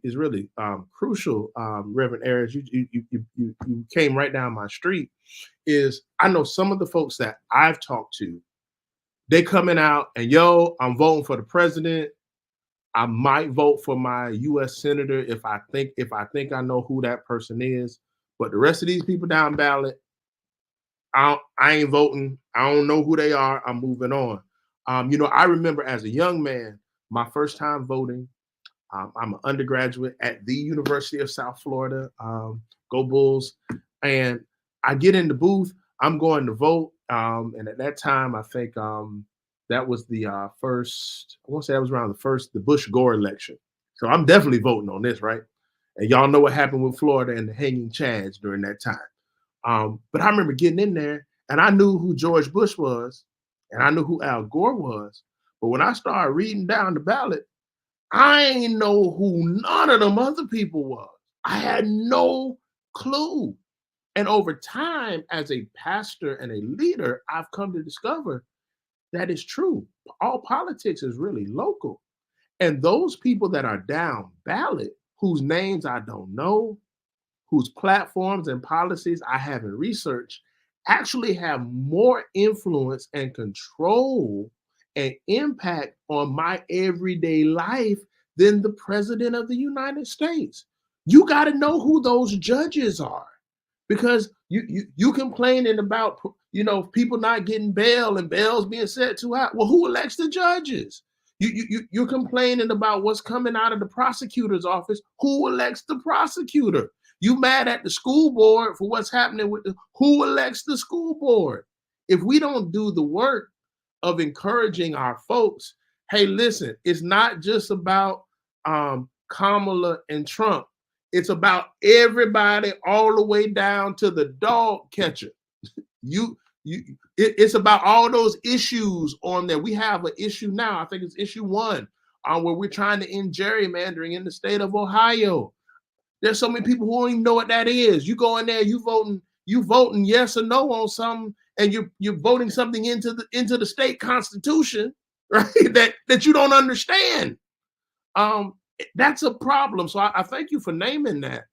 S1: crucial, Reverend Ayers, you came right down my street, is I know some of the folks that I've talked to, they coming out and I'm voting for the president. I might vote for my U.S. senator if I think I know who that person is. But the rest of these people down ballot, I ain't voting. I don't know who they are. I'm moving on. I remember as a young man, my first time voting. I'm an undergraduate at the University of South Florida. Go Bulls! And I get in the booth. I'm going to vote. And at that time, I think that was the first. I want to say that was around the Bush Gore election. So I'm definitely voting on this, right? And y'all know what happened with Florida and the hanging chads during that time. But I remember getting in there, and I knew who George Bush was, and I knew who Al Gore was. But when I started reading down the ballot, I ain't know who none of them other people was. I had no clue. And over time, as a pastor and a leader, I've come to discover that is true. All politics is really local. And those people that are down ballot, whose names I don't know, whose platforms and policies I haven't researched, actually have more influence and control and impact on my everyday life than the president of the United States. You got to know who those judges are, because you complaining about people not getting bail and bails being set too high. Well, who elects the judges? You're complaining about what's coming out of the prosecutor's office. Who elects the prosecutor? You mad at the school board for what's happening with who elects the school board? If we don't do the work of encouraging our folks, hey, listen, it's not just about Kamala and Trump. It's about everybody all the way down to the dog catcher. It's about all those issues on there. We have an issue now. I think it's issue 1, where we're trying to end gerrymandering in the state of Ohio. There's so many people who don't even know what that is. You go in there, you voting yes or no on something, and you're voting something into the state constitution, right? That you don't understand. That's a problem. So I thank you for naming that.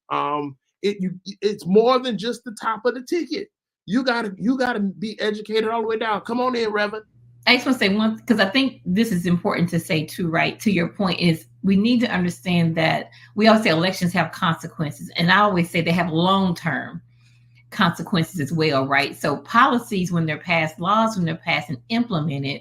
S1: It's more than just the top of the ticket. You gotta be educated all the way down. Come on in, Reverend.
S3: I just want to say one, because I think this is important to say too, right? To your point is we need to understand that we always say elections have consequences. And I always say they have long-term consequences as well, right? So policies, when they're passed, laws, when they're passed and implemented,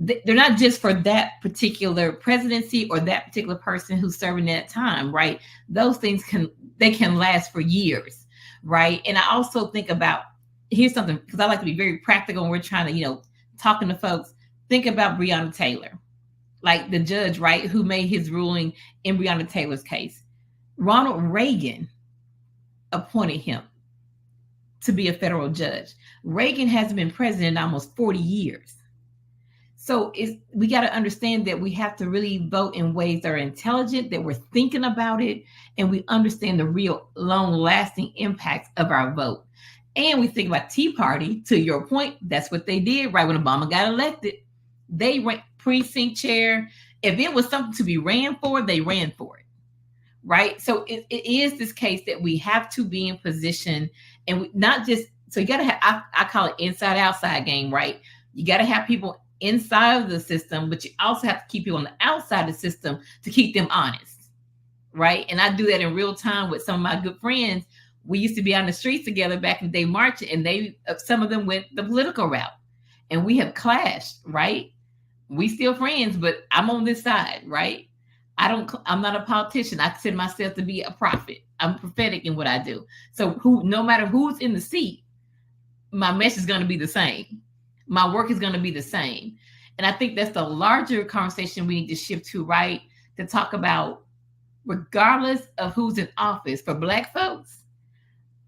S3: they're not just for that particular presidency or that particular person who's serving at that time, right? Those things can last for years, right? And I also think about, here's something, because I like to be very practical when we're trying to, talking to folks. Think about Breonna Taylor, like the judge, right, who made his ruling in Breonna Taylor's case. Ronald Reagan appointed him to be a federal judge. Reagan hasn't been president in almost 40 years. So we got to understand that we have to really vote in ways that are intelligent, that we're thinking about it, and we understand the real long-lasting impacts of our vote. And we think about Tea Party, to your point, that's what they did right when Obama got elected. They went precinct chair. If it was something to be ran for, they ran for it, right? So it is this case that we have to be in position, and not just, so you got to have, I call it inside outside game, right? You got to have people inside of the system, but you also have to keep people on the outside of the system to keep them honest, right? And I do that in real time with some of my good friends. We used to be on the streets together back in the day marching, and some of them went the political route, and we have clashed, right? We still friends, but I'm on this side, right? I'm not a politician. I consider myself to be a prophet. I'm prophetic in what I do. So no matter who's in the seat, my message is going to be the same. My work is going to be the same. And I think that's the larger conversation we need to shift to, right? To talk about, regardless of who's in office, for Black folks,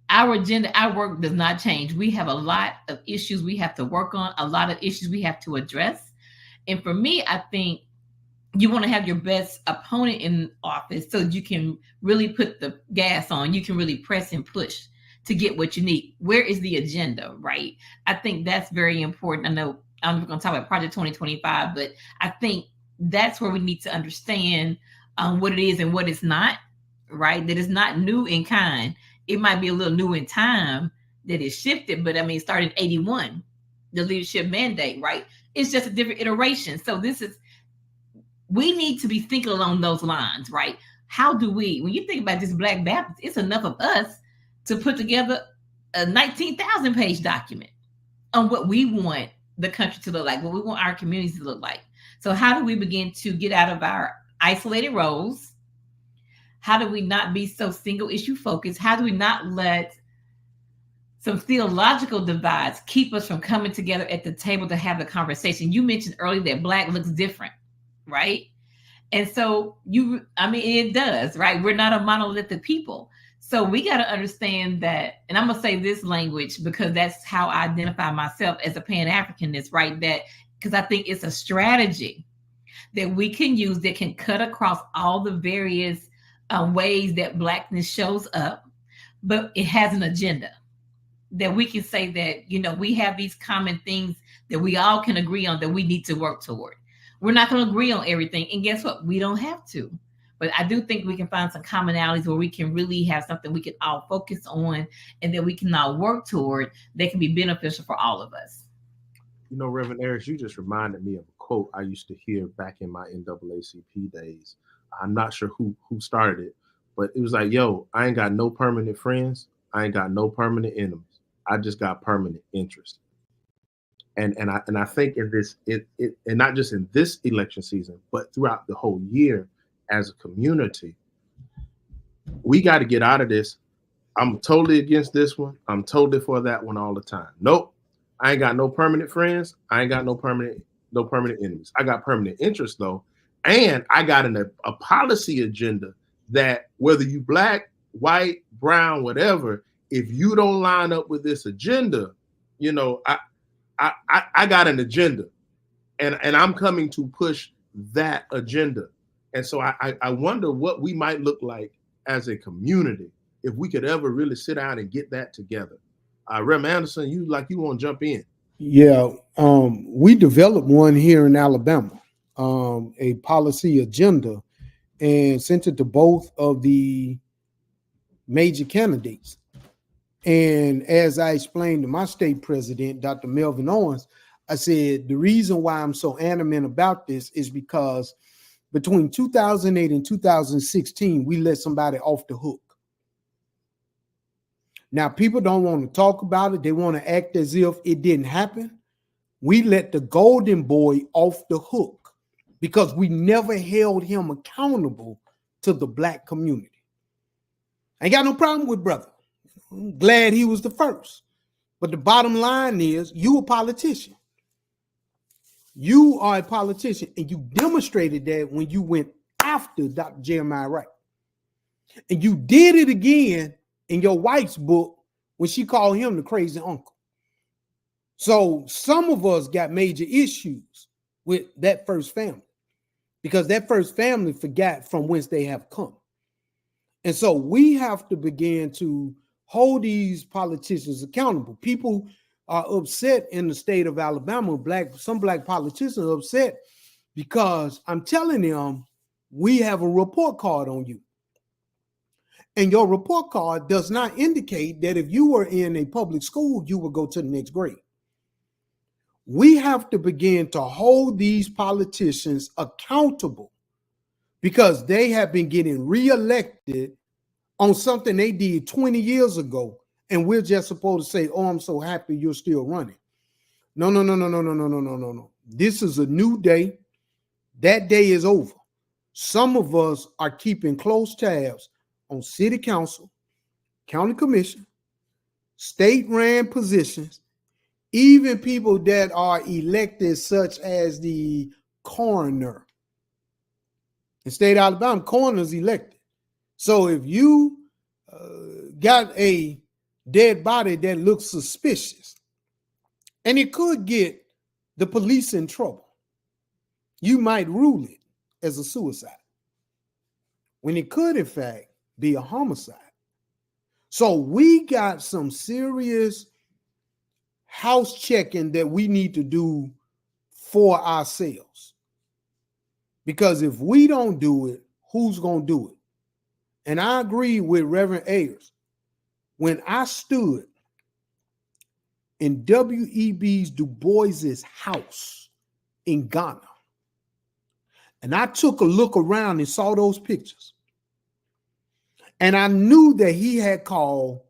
S3: our agenda, our work does not change. We have a lot of issues we have to work on, a lot of issues we have to address. And for me, I think you want to have your best opponent in office so you can really put the gas on. You can really press and push to get what you need. Where is the agenda, right? I think that's very important. I know I'm going to talk about Project 2025, but I think that's where we need to understand what it is and what it's not, right? That it's not new in kind. It might be a little new in time that it's shifted, but I mean, starting 81, the leadership mandate, right? It's just a different iteration. So we need to be thinking along those lines, right? How do we, when you think about this Black Baptist, it's enough of us to put together a 19,000 page document on what we want the country to look like, what we want our communities to look like. So how do we begin to get out of our isolated roles? How do we not be so single issue focused? How do we not let some theological divides keep us from coming together at the table to have the conversation? You mentioned earlier that Black looks different, right? And so it does, right? We're not a monolithic people. So we got to understand that, and I'm going to say this language because that's how I identify myself as a Pan-Africanist, right? That, because I think it's a strategy that we can use that can cut across all the various ways that Blackness shows up, but it has an agenda that we can say that, we have these common things that we all can agree on that we need to work toward. We're not going to agree on everything. And guess what? We don't have to. But I do think we can find some commonalities where we can really have something we can all focus on and that we can all work toward that can be beneficial for all of us.
S1: Reverend Harris, you just reminded me of a quote I used to hear back in my NAACP days. I'm not sure who started it, but it was like, yo, I ain't got no permanent friends. I ain't got no permanent enemies. I just got permanent interest. And I think in this, and not just in this election season, but throughout the whole year as a community, we got to get out of this. I'm totally against this one. I'm totally for that one all the time. Nope. I ain't got no permanent friends. I ain't got no permanent enemies. I got permanent interest though. And I got a policy agenda that whether you Black, white, brown, whatever, if you don't line up with this agenda, I got an agenda and I'm coming to push that agenda. And so I wonder what we might look like as a community if we could ever really sit down and get that together. Rem Anderson, you want to jump in?
S4: Yeah, we developed one here in Alabama, a policy agenda, and sent it to both of the major candidates. And as I explained to my state president, Dr. Melvin Owens, I said, the reason why I'm so adamant about this is because between 2008 and 2016, we let somebody off the hook. Now, people don't want to talk about it. They want to act as if it didn't happen. We let the golden boy off the hook because we never held him accountable to the Black community. I ain't got no problem with brother. I'm glad he was the first. But the bottom line is you a politician. You are a politician, and you demonstrated that when you went after Dr. Jeremiah Wright. And you did it again in your wife's book when she called him the crazy uncle. So some of us got major issues with that first family because that first family forgot from whence they have come. And so we have to begin to hold these politicians accountable. People are upset in the state of Alabama. Some Black politicians are upset because I'm telling them we have a report card on you. And your report card does not indicate that if you were in a public school, you would go to the next grade. We have to begin to hold these politicians accountable because they have been getting reelected on something they did 20 years ago. And we're just supposed to say, oh, I'm so happy you're still running. No, no, no, no, no, no, no, no, no, no, no. This is a new day. That day is over. Some of us are keeping close tabs on city council, county commission, state-ran positions, even people that are elected, such as the coroner. In state of Alabama, coroner's elected. So if you got a dead body that looks suspicious, and it could get the police in trouble, you might rule it as a suicide, when it could, in fact, be a homicide. So we got some serious house checking that we need to do for ourselves. Because if we don't do it, who's going to do it? And I agree with Reverend Ayers. When I stood in W.E.B. Du Bois's house in Ghana, and I took a look around and saw those pictures, and I knew that he had called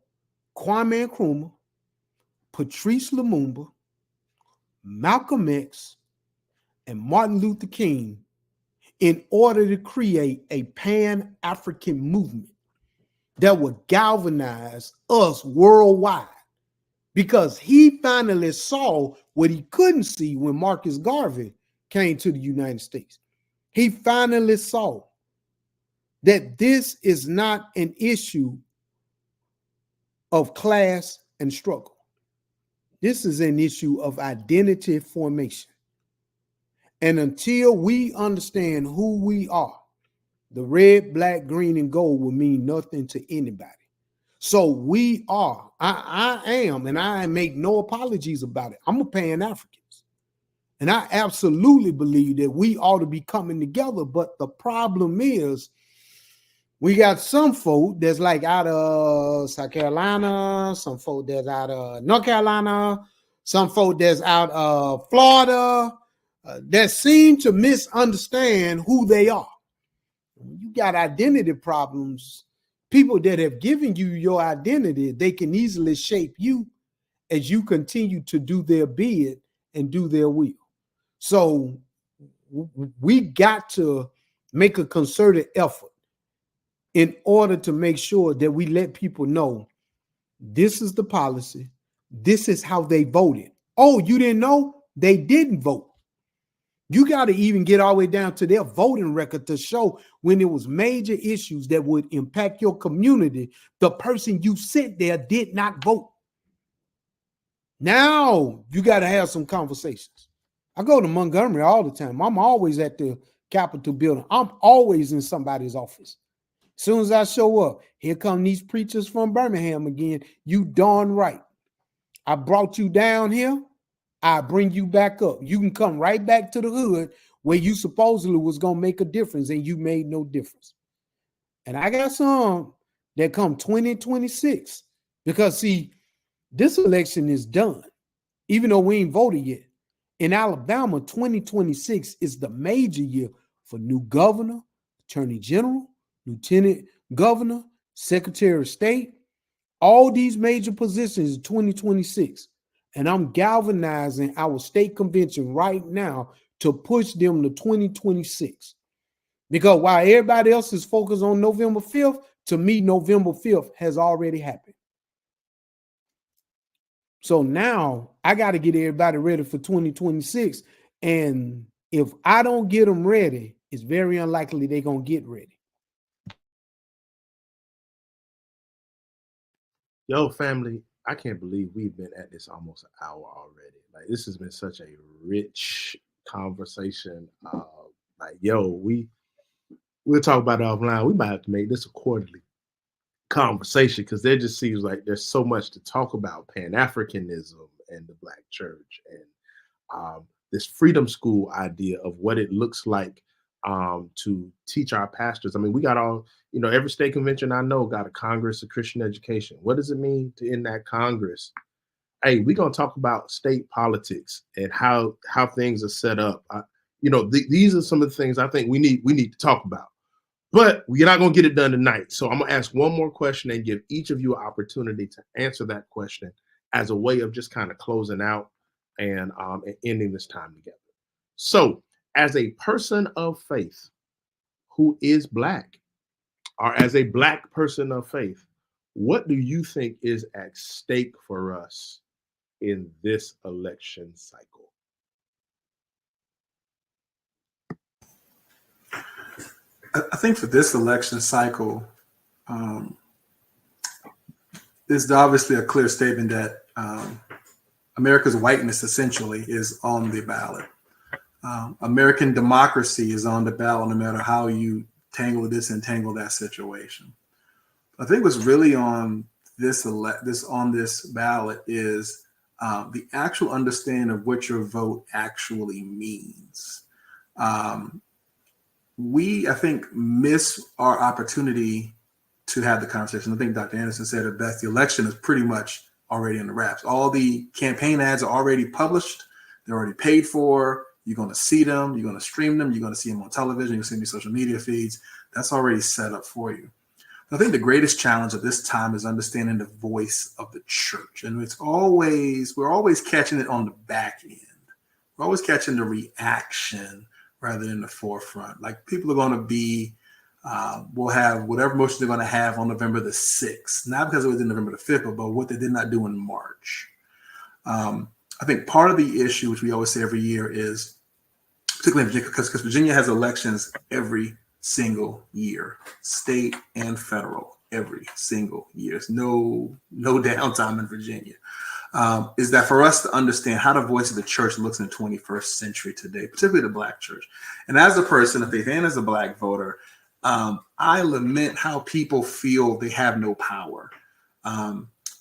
S4: Kwame Nkrumah, Patrice Lumumba, Malcolm X, and Martin Luther King in order to create a Pan-African movement that would galvanize us worldwide, because he finally saw what he couldn't see when Marcus Garvey came to the United States. He finally saw that this is not an issue of class and struggle. This is an issue of identity formation. And until we understand who we are, the red, black, green, and gold will mean nothing to anybody. So we are, I am, and I make no apologies about it, I'm a Pan-African. And I absolutely believe that we ought to be coming together. But the problem is, we got some folk that's like out of South Carolina, some folk that's out of North Carolina, some folk that's out of Florida, that seem to misunderstand who they are. You got identity problems. People that have given you your identity, they can easily shape you as you continue to do their bid and do their will. So we got to make a concerted effort in order to make sure that we let people know this is the policy. This is how they voted. Oh, you didn't know? They didn't vote. You got to even get all the way down to their voting record to show when it was major issues that would impact your community, the person you sent there did not vote. Now you got to have some conversations. I go to Montgomery all the time. I'm always at the Capitol building. I'm always in somebody's office. As soon as I show up, here come these preachers from Birmingham again. You darn right. I brought you down here. I bring you back up. You can come right back to the hood where you supposedly was going to make a difference, and you made no difference. And I got some that come 2026 because, see, this election is done, even though we ain't voted yet. In Alabama, 2026 is the major year for new governor, attorney general, lieutenant governor, secretary of state. All these major positions in 2026. And I'm galvanizing our state convention right now to push them to 2026. Because while everybody else is focused on November 5th, to me, November 5th has already happened. So now I got to get everybody ready for 2026. And if I don't get them ready, it's very unlikely they're going to get ready.
S1: Yo, family, I can't believe we've been at this almost an hour already. Like, this has been such a rich conversation. We'll talk about it offline. We might have to make this a quarterly conversation because there just seems like there's so much to talk about Pan-Africanism and the Black church and this freedom school idea of what it looks like to teach our pastors. I mean, we got all, every state convention I know got a Congress of Christian Education. What does it mean to in that Congress hey, we're gonna talk about state politics and how things are set up. These are some of the things I think we need to talk about. But we're not going to get it done tonight. So I'm going to ask one more question and give each of you an opportunity to answer that question as a way of just kind of closing out and ending this time together. So, as a person of faith who is Black, or as a Black person of faith, what do you think is at stake for us in this election cycle?
S2: I think for this election cycle, there's obviously a clear statement that America's whiteness essentially is on the ballot. American democracy is on the ballot, no matter how you tangle this and tangle that situation. I think what's really on this ballot is the actual understanding of what your vote actually means. We, I think, miss our opportunity to have the conversation. I think Dr. Anderson said it best. The election is pretty much already in the wraps. All the campaign ads are already published. They're already paid for. You're going to see them. You're going to stream them. You're going to see them on television. You're going to see them in social media feeds. That's already set up for you. I think the greatest challenge of this time is understanding the voice of the church. And we're always catching it on the back end. We're always catching the reaction rather than the forefront. Like, people are going to be, will have whatever motion they're going to have on November the 6th, not because it was in November the 5th, but what they did not do in March. I think part of the issue, which we always say every year, is particularly in Virginia, because Virginia has elections every single year, state and federal, every single year. There's no downtime in Virginia. Is that for us to understand how the voice of the church looks in the 21st century today, particularly the Black church. And as a person of faith and as a Black voter, I lament how people feel they have no power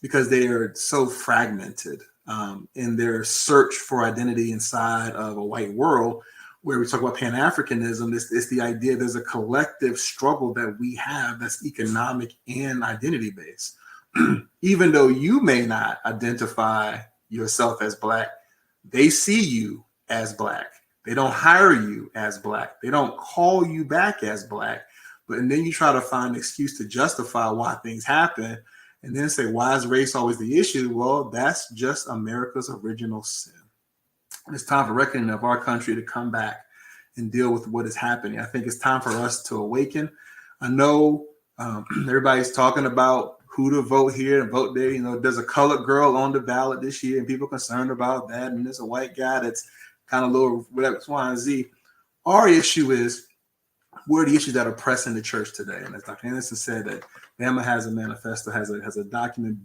S2: because they are so fragmented in their search for identity inside of a white world. Where we talk about Pan-Africanism, it's the idea there's a collective struggle that we have that's economic and identity-based. Even though you may not identify yourself as Black, they see you as Black. They don't hire you as Black. They don't call you back as Black. And then you try to find an excuse to justify why things happen and then say, why is race always the issue? Well, that's just America's original sin. It's time for reckoning of our country to come back and deal with what is happening. I think it's time for us to awaken. I know everybody's talking about who to vote here and vote there. You know, there's a colored girl on the ballot this year and people are concerned about that. And there's a white guy that's kind of little, whatever, X, Y, and Z. Our issue is, what are the issues that are pressing the church today? And as Dr. Anderson said, that Bama has a manifesto, has a document.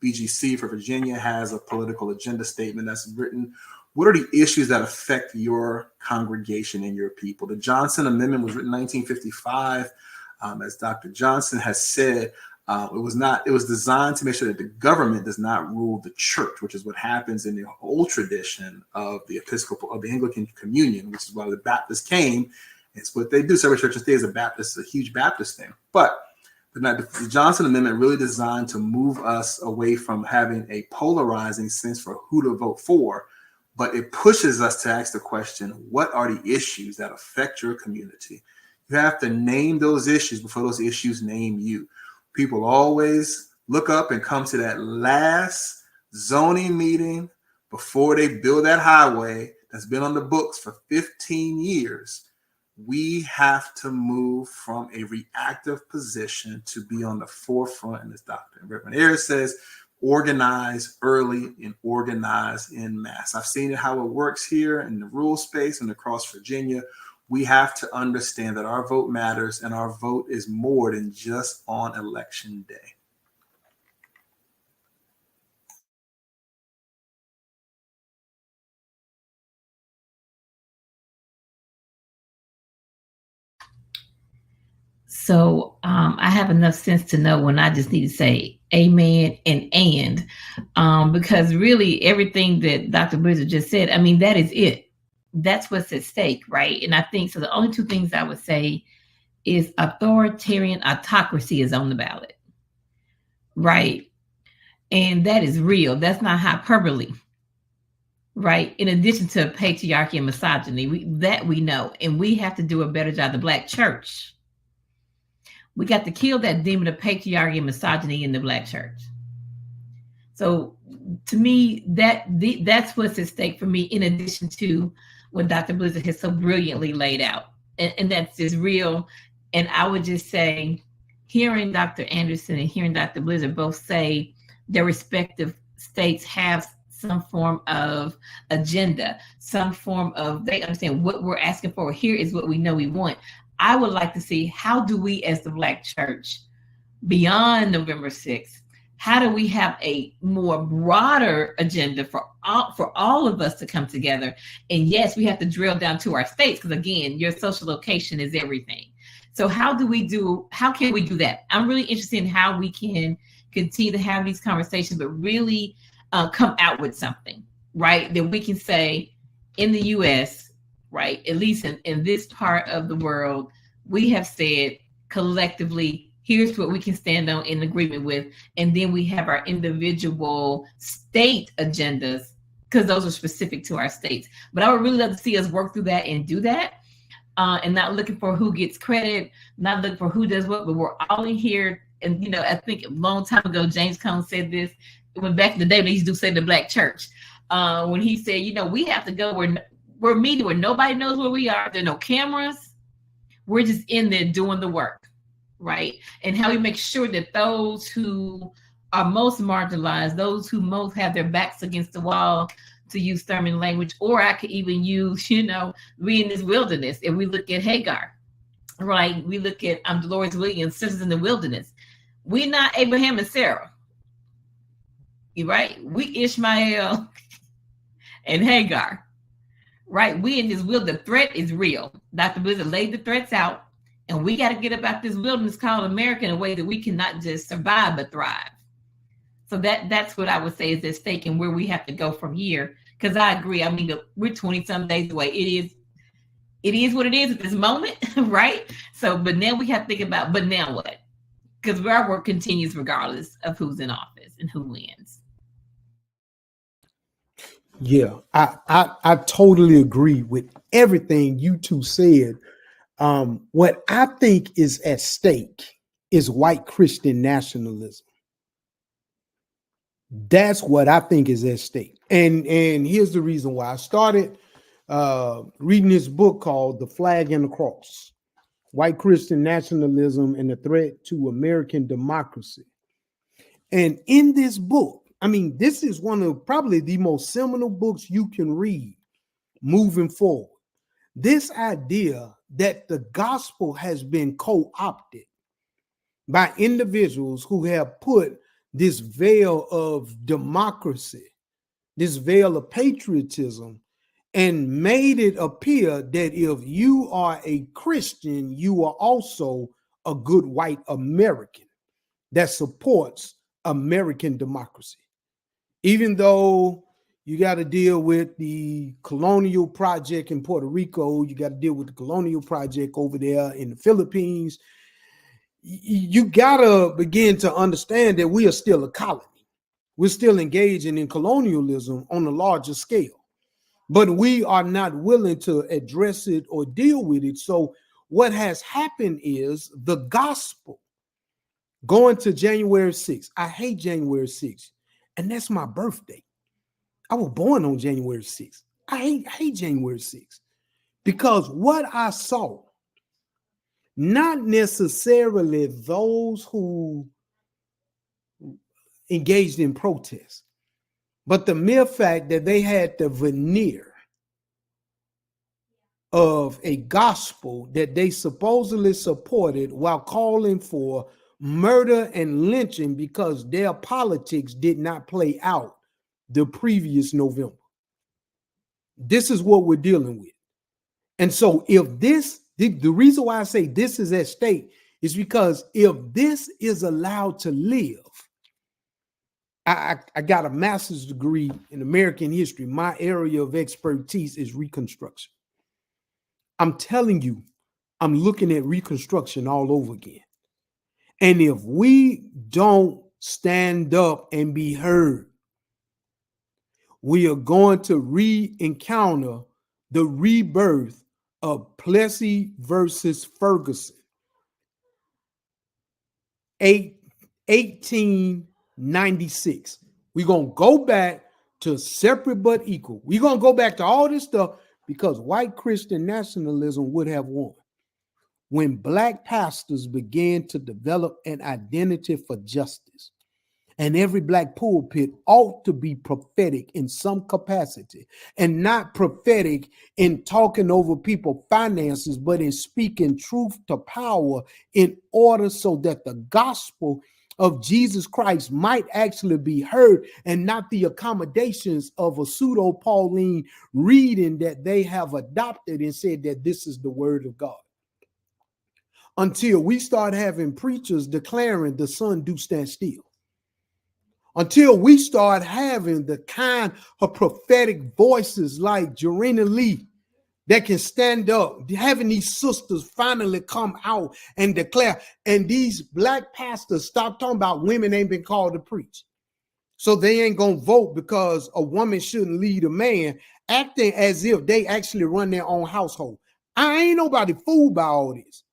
S2: BGC for Virginia has a political agenda statement that's written. What are the issues that affect your congregation and your people? The Johnson Amendment was written in 1955. As Dr. Johnson has said, it was designed to make sure that the government does not rule the church, which is what happens in the old tradition of the Anglican communion, which is why the Baptists came. It's what they do. Several churches today is a huge Baptist thing. But the Johnson Amendment really designed to move us away from having a polarizing sense for who to vote for, but it pushes us to ask the question, what are the issues that affect your community? You have to name those issues before those issues name you. People always look up and come to that last zoning meeting before they build that highway that's been on the books for 15 years. We have to move from a reactive position to be on the forefront. And as Dr. Reverend Ayers says, organize early and organize in mass. I've seen it, how it works here in the rural space and across Virginia. We have to understand that our vote matters and our vote is more than just on election day.
S3: So I have enough sense to know when I just need to say amen and because really everything that Dr. Bridger just said, I mean, that is it. That's what's at stake, right? And I think so the only two things I would say is authoritarian autocracy is on the ballot, right? And that is real. That's not hyperbole, right? In addition to patriarchy and misogyny, we know. And we have to do a better job. The Black church, we got to kill that demon of patriarchy and misogyny in the Black church. So to me, that's what's at stake for me, in addition to what Dr. Blizzard has so brilliantly laid out. And that's just real. And I would just say, hearing Dr. Anderson and hearing Dr. Blizzard both say their respective states have some form of agenda, some form of, they understand what we're asking for. Here is what we know we want. I would like to see, how do we as the Black church, beyond November 6th, how do we have a more broader agenda for all of us to come together? And yes, we have to drill down to our states, because again, your social location is everything. So how can we do that? I'm really interested in how we can continue to have these conversations, but really come out with something, right? That we can say in the US, right, at least in this part of the world, we have said collectively, here's what we can stand on in agreement with. And then we have our individual state agendas, because those are specific to our states. But I would really love to see us work through that and do that. And not looking for who gets credit, not looking for who does what, but we're all in here. And, you know, I think a long time ago, James Cone said this, when back in the day, when he used to say the Black church, when he said, you know, we have to go where media, where nobody knows where we are. There are no cameras. We're just in there doing the work. Right? And how we make sure that those who are most marginalized, those who most have their backs against the wall, to use Thurman language, or I could even use, you know, we in this wilderness. If we look at Hagar, right? We look at Dolores Williams, Sisters in the Wilderness. We're not Abraham and Sarah, right? We Ishmael and Hagar, right? We in this wilderness. The threat is real. Dr. Blizzard laid the threats out. And we got to get about this wilderness called America in a way that we cannot just survive, but thrive. So that's what I would say is at stake, and where we have to go from here. Because I agree. I mean, we're 20-some days away. It is what it is at this moment, right? So, but now we have to think about, but now what? Because our work continues regardless of who's in office and who wins.
S4: Yeah, I totally agree with everything you two said. What I think is at stake is white Christian nationalism. That's what I think is at stake. And here's the reason why. I started reading this book called The Flag and the Cross, White Christian Nationalism and the Threat to American Democracy. And in this book, I mean, this is one of probably the most seminal books you can read moving forward. This idea that the gospel has been co-opted by individuals who have put this veil of democracy, this veil of patriotism, and made it appear that if you are a Christian, you are also a good white American that supports American democracy. Even though you got to deal with the colonial project in Puerto Rico, you got to deal with the colonial project over there in the Philippines, you got to begin to understand that we are still a colony. We're still engaging in colonialism on a larger scale, but we are not willing to address it or deal with it. So what has happened is the gospel going to January 6th. I hate January 6th, and that's my birthday. I was born on January 6th. I hate January 6th because what I saw, not necessarily those who engaged in protest, but the mere fact that they had the veneer of a gospel that they supposedly supported while calling for murder and lynching because their politics did not play out the previous November. This is what we're dealing with. And so if this, the reason why I say this is at stake is because if this is allowed to live, I got a master's degree in American history. My area of expertise is Reconstruction. I'm telling you, I'm looking at Reconstruction all over again. And if we don't stand up and be heard. We are going to re-encounter the rebirth of Plessy versus Ferguson, 1896. We're going to go back to separate but equal. We're going to go back to all this stuff because white Christian nationalism would have won when black pastors began to develop an identity for justice. And every black pulpit ought to be prophetic in some capacity, and not prophetic in talking over people's finances, but in speaking truth to power in order so that the gospel of Jesus Christ might actually be heard, and not the accommodations of a pseudo-Pauline reading that they have adopted and said that this is the word of God. Until we start having preachers declaring the sun do stand still. Until we start having the kind of prophetic voices like Jarena Lee that can stand up, having these sisters finally come out and declare, and these black pastors stop talking about women ain't been called to preach. So they ain't gonna vote because a woman shouldn't lead a man, acting as if they actually run their own household. I ain't nobody fooled by all this.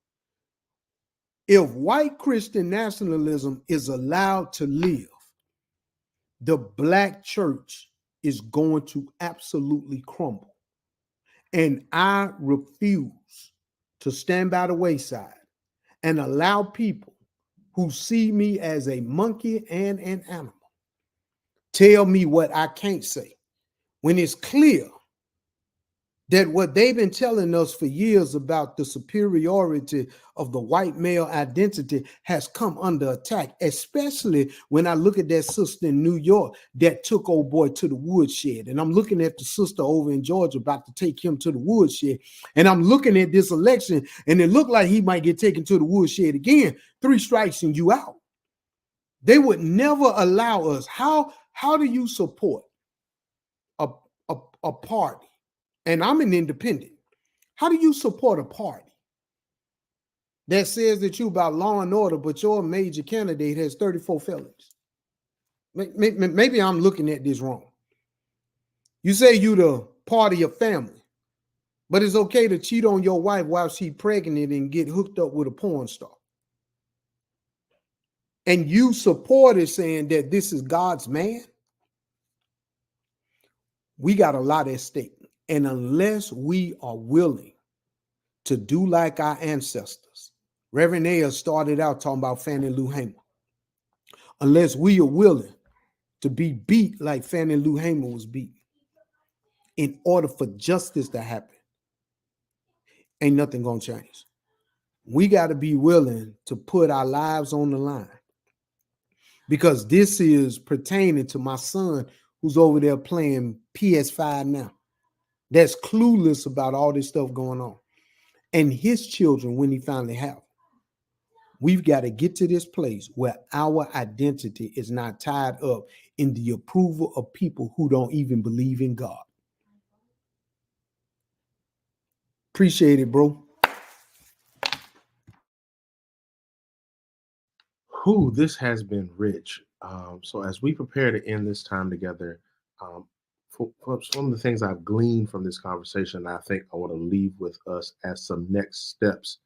S4: If white Christian nationalism is allowed to live, the black church is going to absolutely crumble. And I refuse to stand by the wayside and allow people who see me as a monkey and an animal tell me what I can't say, when it's clear that what they've been telling us for years about the superiority of the white male identity has come under attack, especially when I look at that sister in New York that took old boy to the woodshed. And I'm looking at the sister over in Georgia about to take him to the woodshed. And I'm looking at this election and it looked like he might get taken to the woodshed again. 3 strikes and you out. They would never allow us. How do you support a party? And I'm an independent. How do you support a party that says that you about law and order, but your major candidate has 34 felonies? Maybe I'm looking at this wrong. You say you the party of family, but it's okay to cheat on your wife while she's pregnant and get hooked up with a porn star. And you support it saying that this is God's man. We got a lot at stake. And unless we are willing to do like our ancestors, Reverend Ayers started out talking about Fannie Lou Hamer. Unless we are willing to be beat like Fannie Lou Hamer was beat, in order for justice to happen, ain't nothing gonna change. We got to be willing to put our lives on the line, because this is pertaining to my son who's over there playing PS5 now. That's clueless about all this stuff going on. And his children, when he finally have. We've got to get to this place where our identity is not tied up in the approval of people who don't even believe in God. Appreciate it, bro.
S1: This has been rich. So as we prepare to end this time together, for some of the things I've gleaned from this conversation, I think I want to leave with us as some next steps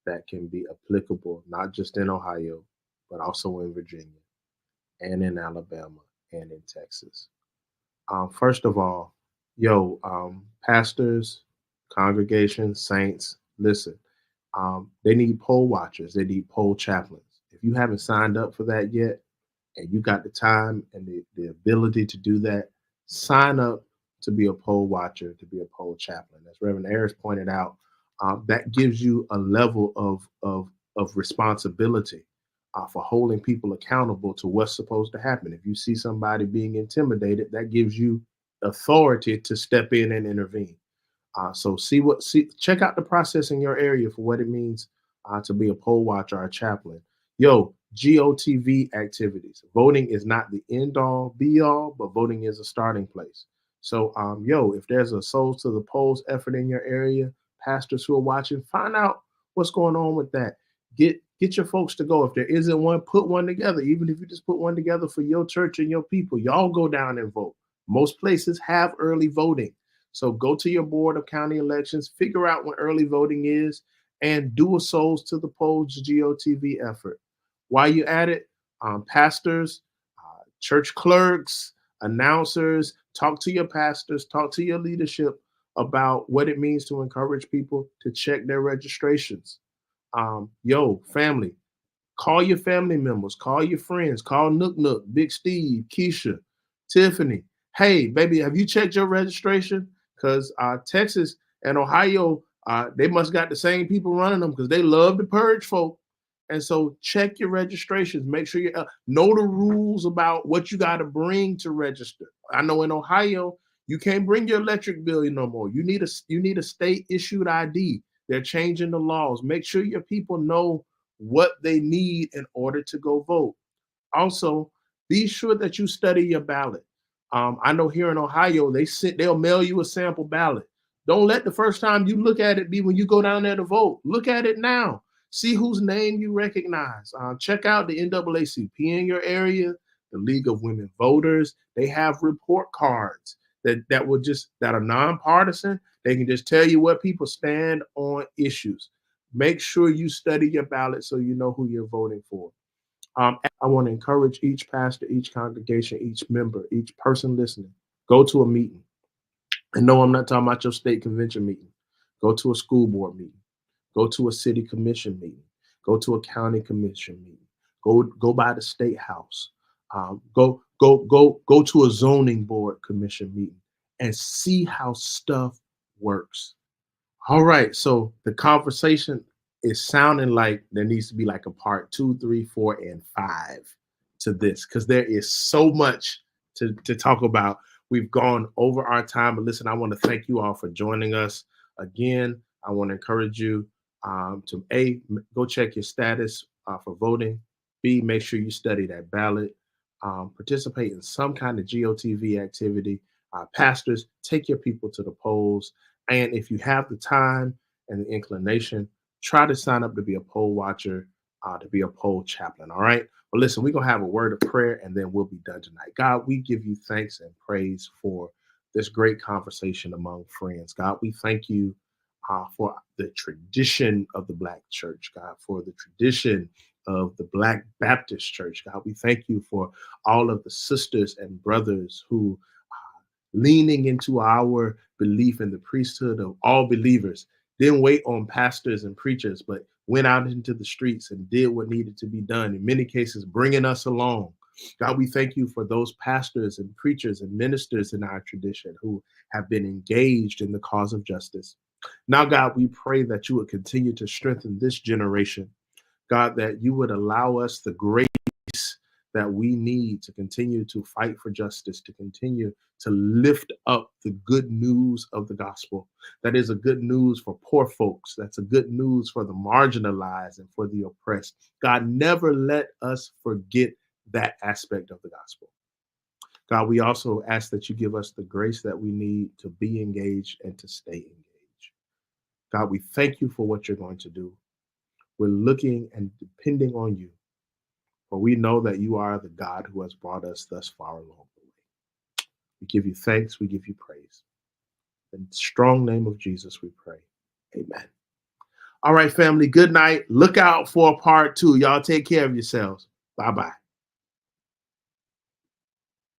S1: that can be applicable, not just in Ohio, but also in Virginia and in Alabama and in Texas. First of all, pastors, congregations, saints, listen, they need poll watchers. They need poll chaplains. If you haven't signed up for that yet, and you got the time and the ability to do that, sign up to be a poll watcher, to be a poll chaplain. As Reverend Ayers pointed out, that gives you a level of responsibility for holding people accountable to what's supposed to happen. If you see somebody being intimidated, that gives you authority to step in and intervene. So check out the process in your area for what it means to be a poll watcher or a chaplain. GOTV activities. Voting is not the end all be all, but voting is a starting place. So, if there's a Souls to the Polls effort in your area, pastors who are watching, find out what's going on with that. Get Get your folks to go. If there isn't one, put one together. Even if you just put one together for your church and your people, y'all go down and vote. Most places have early voting. So go to your board of county elections, figure out when early voting is, and do a Souls to the Polls GOTV effort. While you're at it, pastors, church clerks, announcers, talk to your pastors, talk to your leadership about what it means to encourage people to check their registrations. Family, call your family members, call your friends, call Nook Nook, Big Steve, Keisha, Tiffany. Hey, baby, have you checked your registration? Because Texas and Ohio, they must got the same people running them because they love to purge folk. And so check your registrations. Make sure you know the rules about what you got to bring to register. I know in Ohio, you can't bring your electric bill no more. You need a state issued ID. They're changing the laws. Make sure your people know what they need in order to go vote. Also, be sure that you study your ballot. I know here in Ohio, they'll mail you a sample ballot. Don't let the first time you look at it be when you go down there to vote. Look at it now. See whose name you recognize. Check out the NAACP in your area, the League of Women Voters. They have report cards that are nonpartisan. They can just tell you what people stand on issues. Make sure you study your ballot so you know who you're voting for. I want to encourage each pastor, each congregation, each member, each person listening, go to a meeting. And no, I'm not talking about your state convention meeting. Go to a school board meeting. Go to a city commission meeting. Go to a county commission meeting. Go by the state house. Go to a zoning board commission meeting and see how stuff works. All right, so the conversation is sounding like there needs to be like a part 2, 3, 4, and 5 to this because there is so much to talk about. We've gone over our time, but listen, I want to thank you all for joining us again. I want to encourage you to A, go check your status for voting. B, make sure you study that ballot. Participate in some kind of GOTV activity. Pastors, take your people to the polls. And if you have the time and the inclination, try to sign up to be a poll watcher, to be a poll chaplain. All right. Well, listen, we're going to have a word of prayer and then we'll be done tonight. God, we give you thanks and praise for this great conversation among friends. God, we thank you for the tradition of the Black church, God, for the tradition of the Black Baptist church. God, we thank you for all of the sisters and brothers who leaning into our belief in the priesthood of all believers, didn't wait on pastors and preachers, but went out into the streets and did what needed to be done, in many cases, bringing us along. God, we thank you for those pastors and preachers and ministers in our tradition who have been engaged in the cause of justice. Now, God, we pray that you would continue to strengthen this generation. God, that you would allow us the grace that we need to continue to fight for justice, to continue to lift up the good news of the gospel. That is a good news for poor folks. That's a good news for the marginalized and for the oppressed. God, never let us forget that aspect of the gospel. God, we also ask that you give us the grace that we need to be engaged and to stay engaged. God, we thank you for what you're going to do. We're looking and depending on you. For we know that you are the God who has brought us thus far along the way. We give you thanks. We give you praise. In the strong name of Jesus, we pray. Amen. All right, family. Good night. Look out for part 2. Y'all take care of yourselves. Bye-bye.